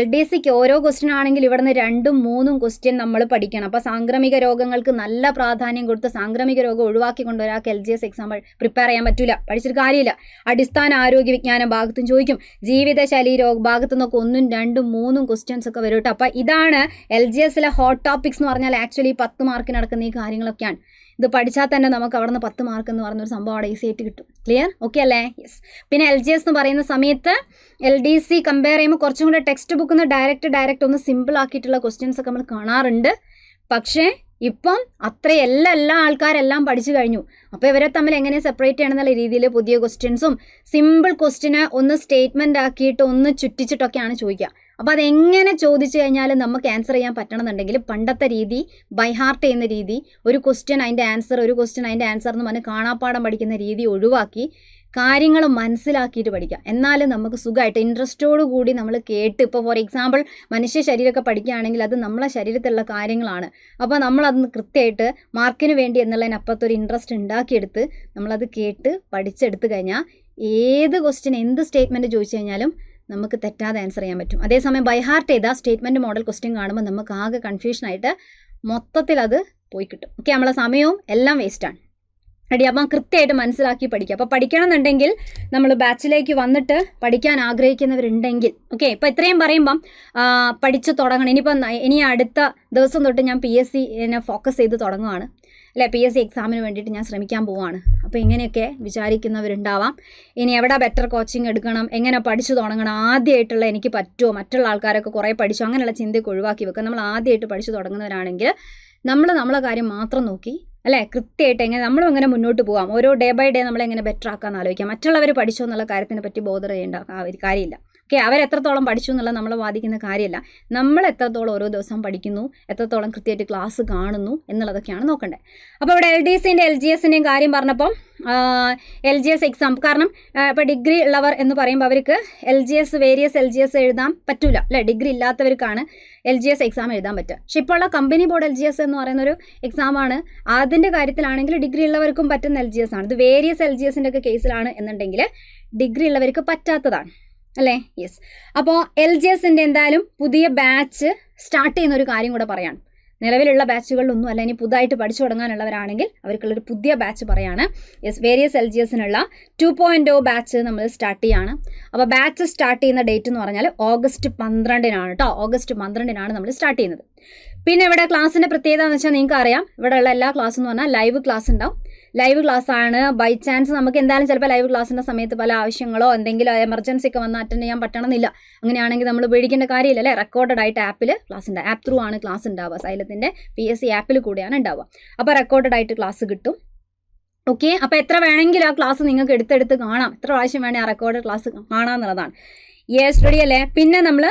LDCക്ക് ഓരോ ക്വസ്റ്റ്യൻ ആണെങ്കിൽ ഇവിടെ നിന്ന് 2ഉം 3ഉം ക്വസ്റ്റ്യൻ നമ്മൾ പഠിക്കണം. അപ്പോൾ സാംക്രമിക രോഗങ്ങൾക്ക് നല്ല പ്രാധാന്യം കൊടുത്ത് സാംക്രമിക രോഗം ഒഴിവാക്കിക്കൊണ്ട് ഒരാൾക്ക് LGS എക്സാം പ്രിപ്പയർ ചെയ്യാൻ പറ്റില്ല, പഠിച്ചിട്ട് കാര്യമില്ല. അടിസ്ഥാന ആരോഗ്യ വിജ്ഞാനം ഭാഗത്തും ചോദിക്കും, ജീവിതശൈലി ഭാഗത്തു നിന്നൊക്കെ 1ഉം 2ഉം 3ഉം ക്വസ്റ്റ്യൻസ് ഒക്കെ വരും കേട്ടോ. അപ്പോൾ ഇതാണ് LGSലെ ഹോട്ട് ടോപ്പിക്സ് എന്ന് പറഞ്ഞാൽ ആക്ച്വലി 10 മാർക്കിന് നടക്കുന്ന ഈ കാര്യങ്ങളൊക്കെയാണ്. ഇത് പഠിച്ചാൽ തന്നെ നമുക്ക് അവിടെ നിന്ന് 10 മാർക്ക് എന്ന് പറഞ്ഞൊരു സംഭവം അവിടെ ഈസി ആയിട്ട് കിട്ടും. ക്ലിയർ? ഓക്കെ അല്ലേ? യെസ്. പിന്നെ LGS എന്ന് പറയുന്ന സമയത്ത് LDC കമ്പയർ ചെയ്യുമ്പോൾ കുറച്ചും കൂടെ ടെക്സ്റ്റ് ബുക്കിൽ നിന്ന് ഡയറക്റ്റ് ഒന്ന് സിമ്പിൾ ആക്കിയിട്ടുള്ള ക്വസ്റ്റ്യൻസ് ഒക്കെ നമ്മൾ കാണാറുണ്ട്. പക്ഷേ ഇപ്പം എല്ലാ ആൾക്കാരെല്ലാം പഠിച്ചു കഴിഞ്ഞു. അപ്പോൾ ഇവരെ തമ്മിൽ എങ്ങനെ സെപ്പറേറ്റ് ചെയ്യണമെന്നുള്ള രീതിയിൽ പുതിയ ക്വസ്റ്റ്യൻസും സിമ്പിൾ ക്വസ്റ്റ്യന് ഒന്ന് സ്റ്റേറ്റ്മെൻ്റ് ആക്കിയിട്ട് ഒന്ന് ചുറ്റിച്ചിട്ടൊക്കെയാണ് ചോദിക്കുക. അപ്പോൾ അതെങ്ങനെ ചോദിച്ചു കഴിഞ്ഞാൽ നമുക്ക് ആൻസർ ചെയ്യാൻ പറ്റണമെന്നുണ്ടെങ്കിൽ പണ്ടത്തെ രീതി, ബൈ ഹാർട്ട് ചെയ്യുന്ന രീതി, ഒരു ക്വസ്റ്റ്യൻ അതിൻ്റെ ആൻസർ എന്ന് പറഞ്ഞ് കാണാപ്പാടം പഠിക്കുന്ന രീതി ഒഴിവാക്കി കാര്യങ്ങൾ മനസ്സിലാക്കിയിട്ട് പഠിക്കുക. എന്നാലും നമുക്ക് സുഖമായിട്ട് ഇൻട്രസ്റ്റോടു കൂടി നമ്മൾ കേട്ട്, ഇപ്പോൾ ഫോർ എക്സാമ്പിൾ മനുഷ്യ ശരീരമൊക്കെ പഠിക്കുകയാണെങ്കിൽ അത് നമ്മളെ ശരീരത്തിലുള്ള കാര്യങ്ങളാണ്. അപ്പോൾ നമ്മളതൊന്ന് കൃത്യമായിട്ട് മാർക്കിന് വേണ്ടി എന്നുള്ളതിനപ്പുറത്തൊരു ഇൻട്രസ്റ്റ് ഉണ്ടാക്കിയെടുത്ത് നമ്മളത് കേട്ട് പഠിച്ചെടുത്ത് കഴിഞ്ഞാൽ ഏത് ക്വസ്റ്റ്യൻ എന്ത് സ്റ്റേറ്റ്മെൻറ്റ് ചോദിച്ചു കഴിഞ്ഞാലും നമുക്ക് തെറ്റാതെ ആൻസർ ചെയ്യാൻ പറ്റും. അതേസമയം ബൈ ഹാർട്ട് ചെയ്താൽ സ്റ്റേറ്റ്മെൻറ്റ് മോഡൽ ക്വസ്റ്റ്യൻ കാണുമ്പോൾ നമുക്ക് ആകെ കൺഫ്യൂഷനായിട്ട് മൊത്തത്തിൽ അത് പോയി കിട്ടും. ഓക്കെ, നമ്മളെ സമയവും എല്ലാം വേസ്റ്റാണ്. റെഡി? അപ്പം കൃത്യമായിട്ട് മനസ്സിലാക്കി പഠിക്കുക. അപ്പോൾ പഠിക്കണം എന്നുണ്ടെങ്കിൽ നമ്മൾ ബാച്ചിലേക്ക് വന്നിട്ട് പഠിക്കാൻ ആഗ്രഹിക്കുന്നവരുണ്ടെങ്കിൽ ഓക്കെ, ഇപ്പോൾ ഇത്രയും പറയുമ്പം പഠിച്ച് തുടങ്ങണം. ഇനി അടുത്ത ദിവസം തൊട്ട് ഞാൻ PSC ഫോക്കസ് ചെയ്ത് തുടങ്ങുകയാണ്. അല്ലെ PSC എക്സാമിന് വേണ്ടിയിട്ട് ഞാൻ ശ്രമിക്കാൻ പോവാണ്. അപ്പോൾ ഇങ്ങനെയൊക്കെ വിചാരിക്കുന്നവരുണ്ടാവാം. ഇനി എവിടെ ബെറ്റർ കോച്ചിങ് എടുക്കണം, എങ്ങനെ പഠിച്ചു തുടങ്ങണം, ആദ്യമായിട്ടുള്ള എനിക്ക് പറ്റുമോ, മറ്റുള്ള ആൾക്കാരൊക്കെ കുറേ പഠിച്ചു, അങ്ങനെയുള്ള ചിന്തയൊക്കെ ഒഴിവാക്കി വെക്കുക. നമ്മൾ ആദ്യമായിട്ട് പഠിച്ചു തുടങ്ങുന്നവരാണെങ്കിൽ നമ്മളെ കാര്യം മാത്രം നോക്കി അല്ലേ കൃത്യമായിട്ട് എങ്ങനെ നമ്മളും എങ്ങനെ മുന്നോട്ട് പോകാം, ഓരോ ഡേ ബൈ ഡേ നമ്മളെങ്ങനെ ബെറ്റർ ആക്കാമെന്ന് ആലോചിക്കാം. മറ്റുള്ളവർ പഠിച്ചോ എന്നുള്ള കാര്യത്തിനെ പറ്റി ബോധർ ചെയ്യേണ്ട കാര്യമില്ല. ഓക്കെ, അവരെത്രത്തോളം പഠിച്ചു എന്നുള്ളത് നമ്മളെ ബാധിക്കുന്ന കാര്യമല്ല. നമ്മൾ എത്രത്തോളം ഓരോ ദിവസം പഠിക്കുന്നു, എത്രത്തോളം കൃത്യമായിട്ട് ക്ലാസ് കാണുന്നു എന്നുള്ളതൊക്കെയാണ് നോക്കേണ്ടത്. അപ്പോൾ ഇവിടെ LDCൻ്റെയും LGSൻ്റെയും കാര്യം പറഞ്ഞപ്പം LGS എക്സാം, കാരണം ഇപ്പോൾ ഡിഗ്രി ഉള്ളവർ എന്ന് പറയുമ്പോൾ അവർക്ക് വേരിയസ് LGS എഴുതാൻ പറ്റില്ല അല്ലേ. ഡിഗ്രി ഇല്ലാത്തവർക്കാണ് LGS എക്സാം എഴുതാൻ പറ്റുക. പക്ഷെ ഇപ്പോൾ ഉള്ള കമ്പനി ബോർഡ് LGS എന്ന് പറയുന്നൊരു എക്സാമാണ്. അതിൻ്റെ കാര്യത്തിലാണെങ്കിൽ ഡിഗ്രി ഉള്ളവർക്കും പറ്റുന്ന LGS ആണ്. ഇത് വേരിയസ് LGSൻ്റെ ഒക്കെ കേസിലാണ് എന്നുണ്ടെങ്കിൽ ഡിഗ്രി ഉള്ളവർക്ക് പറ്റാത്തതാണ് അല്ലേ. യെസ്, അപ്പോൾ LGSൻ്റെ എന്തായാലും പുതിയ ബാച്ച് സ്റ്റാർട്ട് ചെയ്യുന്ന ഒരു കാര്യം കൂടെ പറയാണ്. നിലവിലുള്ള ബാച്ചുകളിലൊന്നും അല്ല, ഇനി പുതുതായിട്ട് പഠിച്ചു തുടങ്ങാനുള്ളവരാണെങ്കിൽ അവർക്കുള്ളൊരു പുതിയ ബാച്ച് പറയാണ്. യെസ്, വേരിയസ് LGSനുള്ള 2.0 ബാച്ച് നമ്മൾ സ്റ്റാർട്ട് ചെയ്യാണ്. അപ്പോൾ ബാച്ച് സ്റ്റാർട്ട് ചെയ്യുന്ന ഡേറ്റ് എന്ന് പറഞ്ഞാൽ ഓഗസ്റ്റ് 12-നാണ് കേട്ടോ. ഓഗസ്റ്റ് 12-നാണ് നമ്മൾ സ്റ്റാർട്ട് ചെയ്യുന്നത്. പിന്നെ ഇവിടെ ക്ലാസ്സിൻ്റെ പ്രത്യേകത എന്ന് വെച്ചാൽ നിങ്ങൾക്ക് അറിയാം, ഇവിടെയുള്ള എല്ലാ ക്ലാസ് എന്ന് പറഞ്ഞാൽ ലൈവ് ക്ലാസ് ഉണ്ടാവും. ലൈവ് ക്ലാസ് ആണ്. ബൈ ചാൻസ് നമുക്ക് എന്തായാലും ചിലപ്പോൾ ലൈവ് ക്ലാസ്സിൻ്റെ സമയത്ത് പല ആവശ്യങ്ങളോ എന്തെങ്കിലും എമർജൻസി ഒക്കെ വന്ന് അറ്റൻഡ് ചെയ്യാൻ പറ്റണമെന്നില്ല. അങ്ങനെയാണെങ്കിൽ നമ്മൾ പേടിക്കേണ്ട കാര്യമില്ല അല്ലേ. റെക്കോർഡഡ് ആയിട്ട് ആപ്പിൽ ക്ലാസ് ഉണ്ട്. ആപ്പ് ത്രൂ ആണ് ക്ലാസ് ഉണ്ടാവുക. സൈലത്തിൻ്റെ PSC ആപ്പിൽ കൂടെയാണ് ഉണ്ടാവുക. അപ്പോൾ റെക്കോർഡഡ് ആയിട്ട് ക്ലാസ് കിട്ടും. ഓക്കെ, അപ്പോൾ എത്ര വേണമെങ്കിലും ആ ക്ലാസ് നിങ്ങൾക്ക് എടുത്തെടുത്ത് കാണാം. എത്ര പ്രാവശ്യം വേണേൽ ആ റെക്കോർഡ് ക്ലാസ് കാണാമെന്നുള്ളതാണ്. യെസ്, റെഡി അല്ലേ. പിന്നെ നമ്മൾ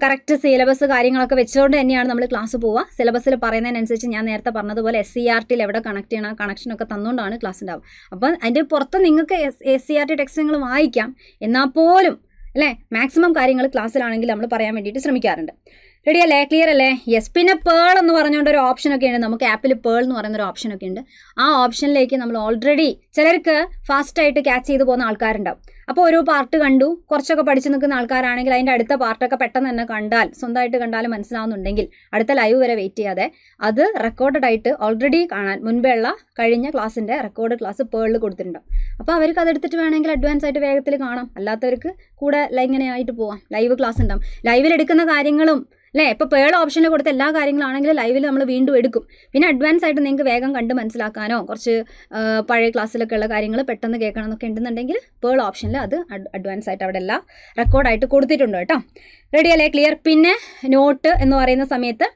കറക്റ്റ് സിലബസ് കാര്യങ്ങളൊക്കെ വെച്ചുകൊണ്ട് തന്നെയാണ് നമ്മൾ ക്ലാസ് പോവുക. സിലബസിൽ പറയുന്നതിനനുസരിച്ച് ഞാൻ നേരത്തെ പറഞ്ഞതുപോലെ SCERT ഇവിടെ കണക്ട് ചെയ്യണം, കണക്ഷനൊക്കെ തന്നുകൊണ്ടാണ് ക്ലാസ് ഉണ്ടാവുക. അപ്പം അതിൻ്റെ പുറത്ത് നിങ്ങൾക്ക് SCERT ടെക്സ്റ്റ് നിങ്ങൾ വായിക്കാം, എന്നാൽ പോലും അല്ലേ മാക്സിമം കാര്യങ്ങൾ ക്ലാസ്സിലാണെങ്കിൽ നമ്മൾ പറയാൻ വേണ്ടിയിട്ട് ശ്രമിക്കാറുണ്ട്. റെഡി അല്ലേ, ക്ലിയർ അല്ലേ. യെസ്, പിന്നെ പേൾ എന്ന് പറഞ്ഞുകൊണ്ട് ഒരു ഓപ്ഷനൊക്കെ ഉണ്ട് നമുക്ക് ആപ്പിൽ. പേൾ എന്ന് പറയുന്നൊരു ഓപ്ഷനൊക്കെ ഉണ്ട്. ആ ഓപ്ഷനിലേക്ക് നമ്മൾ ഓൾറെഡി ചിലർക്ക് ഫാസ്റ്റായിട്ട് ക്യാച്ച് ചെയ്ത് പോകുന്ന ആൾക്കാരുണ്ടാവും. അപ്പോൾ ഒരു പാർട്ട് കണ്ടു, കുറച്ചൊക്കെ പഠിച്ചു നിൽക്കുന്ന ആൾക്കാരാണെങ്കിൽ അതിൻ്റെ അടുത്ത പാർട്ടൊക്കെ പെട്ടെന്ന് തന്നെ കണ്ടാൽ, സ്വന്തമായിട്ട് കണ്ടാലും മനസ്സിലാവുന്നുണ്ടെങ്കിൽ അടുത്ത ലൈവ് വരെ വെയിറ്റ് ചെയ്യാതെ അത് റെക്കോർഡഡ് ആയിട്ട് ഓൾറെഡി കാണാൻ മുൻപേ ഉള്ള കഴിഞ്ഞ ക്ലാസ്സിൻ്റെ റെക്കോർഡ് ക്ലാസ് പേളിൽ കൊടുത്തിട്ടുണ്ടാവും. അപ്പോൾ അവർക്ക് അതെടുത്തിട്ട് വേണമെങ്കിൽ അഡ്വാൻസ് ആയിട്ട് വേഗത്തിൽ കാണാം. അല്ലാത്തവർക്ക് കൂടെ ഇങ്ങനെ ആയിട്ട് പോവാം. ലൈവ് ക്ലാസ് ഉണ്ടാവും. ലൈവിൽ എടുക്കുന്ന കാര്യങ്ങളും അല്ലേ, ഇപ്പോൾ പേൾ ഓപ്ഷനിൽ കൊടുത്ത എല്ലാ കാര്യങ്ങളാണെങ്കിലും ലൈവിൽ നമ്മൾ വീണ്ടും എടുക്കും. പിന്നെ അഡ്വാൻസ് ആയിട്ട് നിങ്ങൾക്ക് വേഗം കണ്ട് മനസ്സിലാക്കാനോ കുറച്ച് പഴയ ക്ലാസ്സിലൊക്കെ ഉള്ള കാര്യങ്ങൾ പെട്ടെന്ന് കേൾക്കണം എന്നൊക്കെ ഉണ്ടെന്നുണ്ടെങ്കിൽ പേൾ ഓപ്ഷനിൽ അത് അഡ്വാൻസ് ആയിട്ട് അവിടെ എല്ലാം റെക്കോർഡായിട്ട് കൊടുത്തിട്ടുണ്ട് കേട്ടോ. റെഡി അല്ലേ, ക്ലിയർ. പിന്നെ നോട്ട് എന്ന് പറയുന്ന സമയത്ത്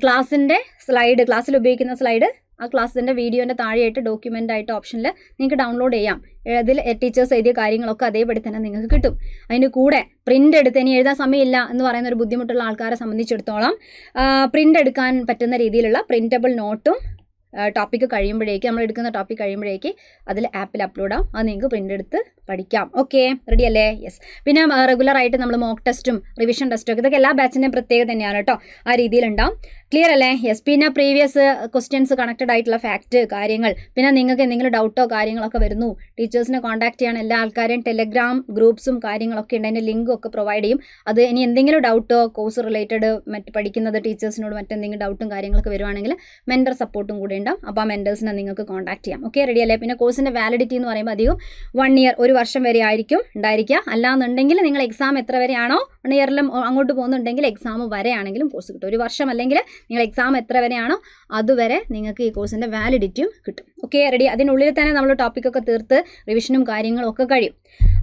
ക്ലാസ്സിൻ്റെ സ്ലൈഡ്, ക്ലാസ്സിൽ ഉപയോഗിക്കുന്ന സ്ലൈഡ് ആ ക്ലാസ്സിൻ്റെ വീഡിയോൻ്റെ താഴെയായിട്ട് ഡോക്യുമെൻ്റ് ആയിട്ട് ഓപ്ഷനിൽ നിങ്ങൾക്ക് ഡൗൺലോഡ് ചെയ്യാം. അതിൽ ടീച്ചേഴ്സ് എഴുതിയ കാര്യങ്ങളൊക്കെ അതേപടി തന്നെ നിങ്ങൾക്ക് കിട്ടും. അതിന് കൂടെ പ്രിൻ്റ് എടുത്ത് ഇനി എഴുതാൻ സമയമില്ല എന്ന് പറയുന്ന ഒരു ബുദ്ധിമുട്ടുള്ള ആൾക്കാരെ സംബന്ധിച്ചിടത്തോളം പ്രിൻ്റ് എടുക്കാൻ പറ്റുന്ന രീതിയിലുള്ള പ്രിൻറ്റബിൾ നോട്ടും ടോപ്പിക്ക് കഴിയുമ്പോഴേക്ക്, നമ്മൾ എടുക്കുന്ന ടോപ്പിക് കഴിയുമ്പോഴേക്ക് അതിൽ ആപ്പിൽ അപ്ലോഡ് ആവും. അത് നിങ്ങൾക്ക് പ്രിൻ്റ് എടുത്ത് പഠിക്കാം. ഓക്കെ, റെഡി അല്ലേ. യെസ്, പിന്നെ റെഗുലറായിട്ട് നമ്മൾ മോക്ക് ടെസ്റ്റും റിവിഷൻ ടെസ്റ്റും ഒക്കെ ഇതൊക്കെ എല്ലാ ബാച്ചിൻ്റെയും പ്രത്യേകത തന്നെയാണ് കേട്ടോ. ആ രീതിയിലുണ്ടാവും. ക്ലിയർ അല്ലേ. യെസ്, പിന്നെ പ്രീവിയസ് ക്വസ്റ്റ്യൻസ് കണക്റ്റഡ് ആയിട്ടുള്ള ഫാക്റ്റ് കാര്യങ്ങൾ, പിന്നെ നിങ്ങൾക്ക് എന്തെങ്കിലും ഡൗട്ടോ കാര്യങ്ങളൊക്കെ വരുന്നു, ടീച്ചേഴ്സിനെ കോൺടാക്ട് ചെയ്യാൻ എല്ലാ ആൾക്കാരെയും ടെലഗ്രാം ഗ്രൂപ്പ്സും കാര്യങ്ങളൊക്കെ ഉണ്ട്. അതിൻ്റെ ലിങ്കും ഒക്കെ പ്രൊവൈഡ് ചെയ്യും. അത് ഇനി എന്തെങ്കിലും ഡൗട്ടോ കോഴ്സ് റിലേറ്റഡ് മറ്റ് പഠിക്കുന്നത് ടീച്ചേഴ്സിനോട് മറ്റെന്തെങ്കിലും ഡൗട്ടും കാര്യങ്ങളൊക്കെ വരുവാണെങ്കിൽ മെൻറ്റർ സപ്പോർട്ടും കൂടെ ഉണ്ടാവും. അപ്പോൾ ആ മെൻറ്റേഴ്സിനെ നിങ്ങൾക്ക് കോൺടാക്ട് ചെയ്യാം. ഓക്കെ, റെഡി അല്ലേ. പിന്നെ കോഴ്സിൻ്റെ വാലിഡിറ്റി എന്ന് പറയുമ്പോൾ അധികം 1 ഇയർ, 1 വർഷം വരെ ആയിരിക്കും ഉണ്ടായിരിക്കുക. അല്ലാന്നുണ്ടെങ്കിൽ നിങ്ങൾ എക്സാം എത്ര വരെയാണോ 1 ഇയറിലും അങ്ങോട്ട് പോകുന്നുണ്ടെങ്കിൽ എക്സാം വരെ ആണെങ്കിലും കോഴ്സ് കിട്ടും. 1 വർഷം അല്ലെങ്കിൽ നിങ്ങൾ എക്സാം എത്ര വരെയാണോ അതുവരെ നിങ്ങൾക്ക് ഈ കോഴ്സിൻ്റെ വാലിഡിറ്റിയും കിട്ടും. Okay, ready. അതിനുള്ളിൽ തന്നെ നമ്മൾ ടോപ്പിക്കൊക്കെ തീർത്ത് റിവിഷനും കാര്യങ്ങളും ഒക്കെ കഴിയും.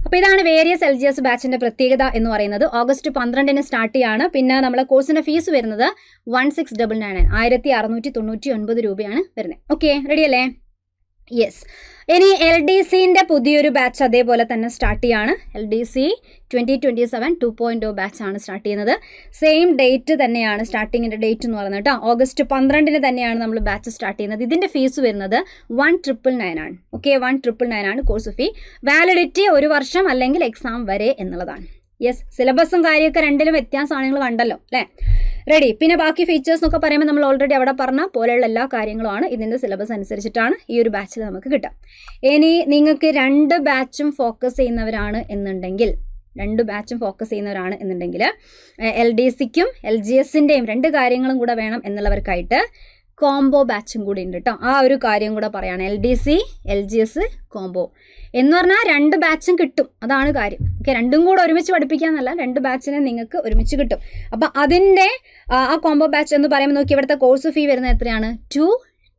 അപ്പോൾ ഇതാണ് വേരിയസ് LGS ബാച്ചിൻ്റെ പ്രത്യേകത എന്ന് പറയുന്നത്. ഓഗസ്റ്റ് 12-ന് സ്റ്റാർട്ട് ചെയ്യാണ്. പിന്നെ നമ്മളെ കോഴ്സിൻ്റെ ഫീസ് വരുന്നത് 1699 1699 രൂപയാണ് വരുന്നത്. ഓക്കെ, റെഡി അല്ലേ. യെസ്, ഇനി LDCൻ്റെ പുതിയൊരു ബാച്ച് അതേപോലെ തന്നെ സ്റ്റാർട്ട് ചെയ്യാണ്. LDC 2027 2.0 ബാച്ചാണ് സ്റ്റാർട്ട് ചെയ്യുന്നത്. സെയിം ഡേറ്റ് തന്നെയാണ് സ്റ്റാർട്ടിങ്ങിൻ്റെ ഡേറ്റ് എന്ന് പറയുന്നത് കേട്ടോ. ഓഗസ്റ്റ് 12-ന് തന്നെയാണ് നമ്മൾ ബാച്ച് സ്റ്റാർട്ട് ചെയ്യുന്നത്. ഇതിൻ്റെ ഫീസ് വരുന്നത് 1999 ആണ്. ഓക്കെ, 1999 ആണ് കോഴ്സ് ഫീ. വാലിഡിറ്റി 1 വർഷം അല്ലെങ്കിൽ എക്സാം വരെ എന്നുള്ളതാണ്. യെസ്, സിലബസും കാര്യമൊക്കെ രണ്ടിലും വ്യത്യാസമാണ്, നിങ്ങൾ കണ്ടല്ലോ അല്ലേ. റെഡി. പിന്നെ ബാക്കി ഫീച്ചേഴ്സ് എന്നൊക്കെ പറയുമ്പോൾ നമ്മൾ ഓൾറെഡി അവിടെ പറഞ്ഞ പോലെയുള്ള എല്ലാ കാര്യങ്ങളുമാണ് ഇതിൻ്റെ സിലബസ് അനുസരിച്ചിട്ടാണ് ഈ ഒരു ബാച്ചിൽ നമുക്ക് കിട്ടുക. ഇനി നിങ്ങൾക്ക് 2 ബാച്ചും ഫോക്കസ് ചെയ്യുന്നവരാണ് എന്നുണ്ടെങ്കിൽ LDCക്കും LGSൻ്റെയും 2 കാര്യങ്ങളും കൂടെ വേണം എന്നുള്ളവർക്കായിട്ട് കോംബോ ബാച്ചും കൂടി ഉണ്ട് കേട്ടോ. ആ ഒരു കാര്യം കൂടെ പറയുകയാണ്. LDC LGS കോംബോ എന്ന് പറഞ്ഞാൽ 2 ബാച്ചും കിട്ടും, അതാണ് കാര്യം. ഓക്കെ, രണ്ടും കൂടെ ഒരുമിച്ച് പഠിപ്പിക്കാന്നല്ല, 2 ബാച്ചിനെ നിങ്ങൾക്ക് ഒരുമിച്ച് കിട്ടും. അപ്പം അതിൻ്റെ ആ കോംബോ ബാച്ച് എന്ന് പറയുമ്പോൾ നോക്കി ഇവിടുത്തെ കോഴ്സ് ഫീ വരുന്നത് എത്രയാണ്?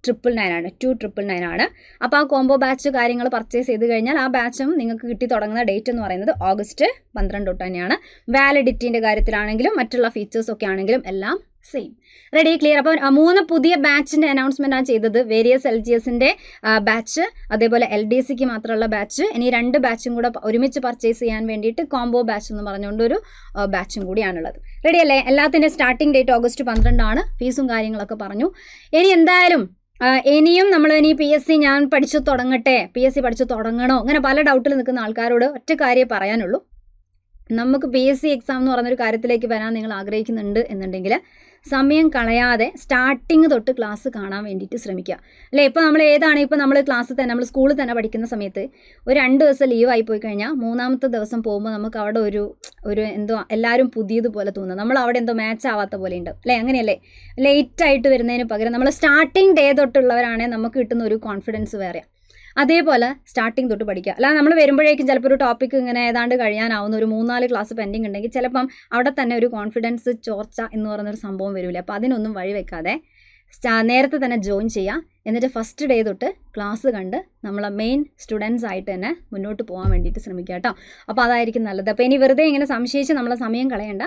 999 ആണ്, 2,999 ആണ്. അപ്പോൾ ആ കോംബോ ബാച്ച് കാര്യങ്ങൾ പർച്ചേസ് ചെയ്ത് കഴിഞ്ഞാൽ ആ ബാച്ചും നിങ്ങൾക്ക് കിട്ടി തുടങ്ങുന്ന ഡേറ്റ് എന്ന് പറയുന്നത് ഓഗസ്റ്റ് 12 തൊട്ട് തന്നെയാണ്. വാലിഡിറ്റിൻ്റെ കാര്യത്തിലാണെങ്കിലും മറ്റുള്ള ഫീച്ചേഴ്സൊക്കെ ആണെങ്കിലും എല്ലാം സെയിം. Ready, clear. അപ്പോൾ 3 പുതിയ ബാച്ചിൻ്റെ അനൗൺസ്മെൻ്റ് ആണ് ചെയ്തത്. വേരിയസ് LGSൻ്റെ ബാച്ച്, അതേപോലെ LDCക്ക് മാത്രമുള്ള ബാച്ച്, ഇനി 2 ബാച്ചും കൂടെ ഒരുമിച്ച് പർച്ചേസ് ചെയ്യാൻ വേണ്ടിയിട്ട് കോംബോ ബാച്ച് എന്ന് പറഞ്ഞുകൊണ്ടൊരു ബാച്ചും കൂടിയാണുള്ളത്. റെഡി അല്ലേ? എല്ലാത്തിൻ്റെ സ്റ്റാർട്ടിംഗ് ഡേറ്റ് ഓഗസ്റ്റ് 12 ആണ്. ഫീസും കാര്യങ്ങളൊക്കെ പറഞ്ഞു. ഇനി എന്തായാലും ഇനിയും നമ്മൾ PSC ഞാൻ പഠിച്ചു തുടങ്ങട്ടെ, PSC പഠിച്ചു തുടങ്ങണോ, അങ്ങനെ പല ഡൗട്ടിൽ നിൽക്കുന്ന ആൾക്കാരോട് ഒറ്റ കാര്യമേ പറയാനുള്ളൂ. നമുക്ക് PSC എക്സാം എന്ന് പറയുന്നൊരു കാര്യത്തിലേക്ക് വരാൻ നിങ്ങൾ ആഗ്രഹിക്കുന്നുണ്ട് എന്നുണ്ടെങ്കിൽ സമയം കളയാതെ സ്റ്റാർട്ടിങ് തൊട്ട് ക്ലാസ് കാണാൻ വേണ്ടിയിട്ട് ശ്രമിക്കുക അല്ലേ. ഇപ്പോൾ നമ്മൾ ക്ലാസ്സിൽ തന്നെ, നമ്മൾ സ്കൂളിൽ തന്നെ പഠിക്കുന്ന സമയത്ത് ഒരു 2 ദിവസം ലീവ് ആയി പോയി കഴിഞ്ഞാൽ 3-ാമത്തെ ദിവസം പോകുമ്പോൾ നമുക്ക് അവിടെ ഒരു എന്തോ എല്ലാവരും പുതിയതുപോലെ തോന്നുന്നു, നമ്മൾ അവിടെ എന്തോ മാച്ച് ആവാത്ത പോലെ ഉണ്ട് അല്ലേ. അങ്ങനെയല്ലേ? ലേറ്റായിട്ട് വരുന്നതിന് പകരം നമ്മൾ സ്റ്റാർട്ടിങ് ഡേ തൊട്ടുള്ളവരാണെങ്കിൽ നമുക്ക് കിട്ടുന്ന ഒരു കോൺഫിഡൻസ് വേറെ. അതേപോലെ സ്റ്റാർട്ടിങ് തൊട്ട് പഠിക്കുക. അല്ലാതെ നമ്മൾ വരുമ്പോഴേക്കും ചിലപ്പോൾ ഒരു ടോപ്പിക്ക് ഇങ്ങനെ ഏതാണ്ട് കഴിയാനാവുന്ന ഒരു 3-4 ക്ലാസ് പെൻഡിങ് ഉണ്ടെങ്കിൽ ചിലപ്പം അവിടെ തന്നെ ഒരു കോൺഫിഡൻസ് ചോർച്ച എന്ന് പറയുന്നൊരു സംഭവം വരില്ല. അപ്പോൾ അതിനൊന്നും വഴി വെക്കാതെ നേരത്തെ തന്നെ ജോയിൻ ചെയ്യുക. എന്നിട്ട് ഫസ്റ്റ് ഡേ തൊട്ട് ക്ലാസ് കണ്ട് നമ്മളെ മെയിൻ സ്റ്റുഡൻസ് ആയിട്ട് തന്നെ മുന്നോട്ട് പോകാൻ വേണ്ടിയിട്ട് ശ്രമിക്കുക കേട്ടോ. അപ്പോൾ അതായിരിക്കും നല്ലത്. അപ്പോൾ ഇനി വെറുതെ ഇങ്ങനെ സംശയിച്ച് നമ്മളെ സമയം കളയണ്ട,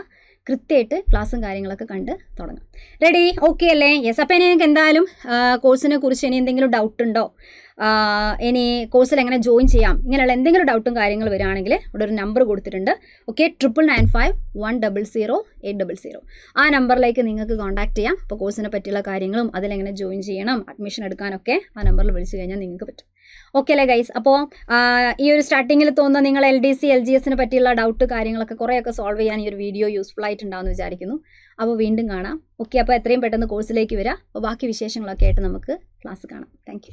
കൃത്യമായിട്ട് ക്ലാസ്സും കാര്യങ്ങളൊക്കെ കണ്ട് തുടങ്ങാം. റെഡി, ഓക്കെ അല്ലേ? യെസ്. അപ്പോൾ ഇനി നിങ്ങൾക്ക് എന്തായാലും കോഴ്സിനെ കുറിച്ച് ഇനി എന്തെങ്കിലും ഡൗട്ട് ഉണ്ടോ, ഇനി കോഴ്സിൽ എങ്ങനെ ജോയിൻ ചെയ്യാം, ഇങ്ങനെയുള്ള എന്തെങ്കിലും ഡൗട്ടും കാര്യങ്ങൾ വരികയാണെങ്കിൽ ഇവിടെ ഒരു നമ്പർ കൊടുത്തിട്ടുണ്ട്. ഓക്കെ, 9995100800. ആ നമ്പറിലേക്ക് നിങ്ങൾക്ക് കോൺടാക്ട് ചെയ്യാം. അപ്പോൾ കോഴ്സിനെ പറ്റിയുള്ള കാര്യങ്ങളും അതിലെങ്ങനെ ജോയിൻ ചെയ്യണം, അഡ്മിഷൻ എടുക്കാനൊക്കെ ആ നമ്പറിൽ വിളിച്ചു കഴിഞ്ഞാൽ നിങ്ങൾക്ക് പറ്റും. ഓക്കെ അല്ലേ ഗൈസ്? അപ്പോൾ ഈ ഒരു സ്റ്റാർട്ടിങ്ങിൽ തോന്നുന്ന നിങ്ങൾ LDC LGSനെ പറ്റിയുള്ള ഡൗട്ട് കാര്യങ്ങളൊക്കെ കുറേയൊക്കെ സോൾവ് ചെയ്യാൻ ഈ ഒരു വീഡിയോ യൂസ്ഫുൾ ആയിട്ടുണ്ടാവുമെന്ന് വിചാരിക്കുന്നു. അപ്പോൾ വീണ്ടും കാണാം. ഓക്കെ, അപ്പോൾ എത്രയും പെട്ടെന്ന് കോഴ്സിലേക്ക് വരിക. അപ്പോൾ ബാക്കി വിശേഷങ്ങളൊക്കെ ആയിട്ട് നമുക്ക് ക്ലാസ് കാണാം. താങ്ക്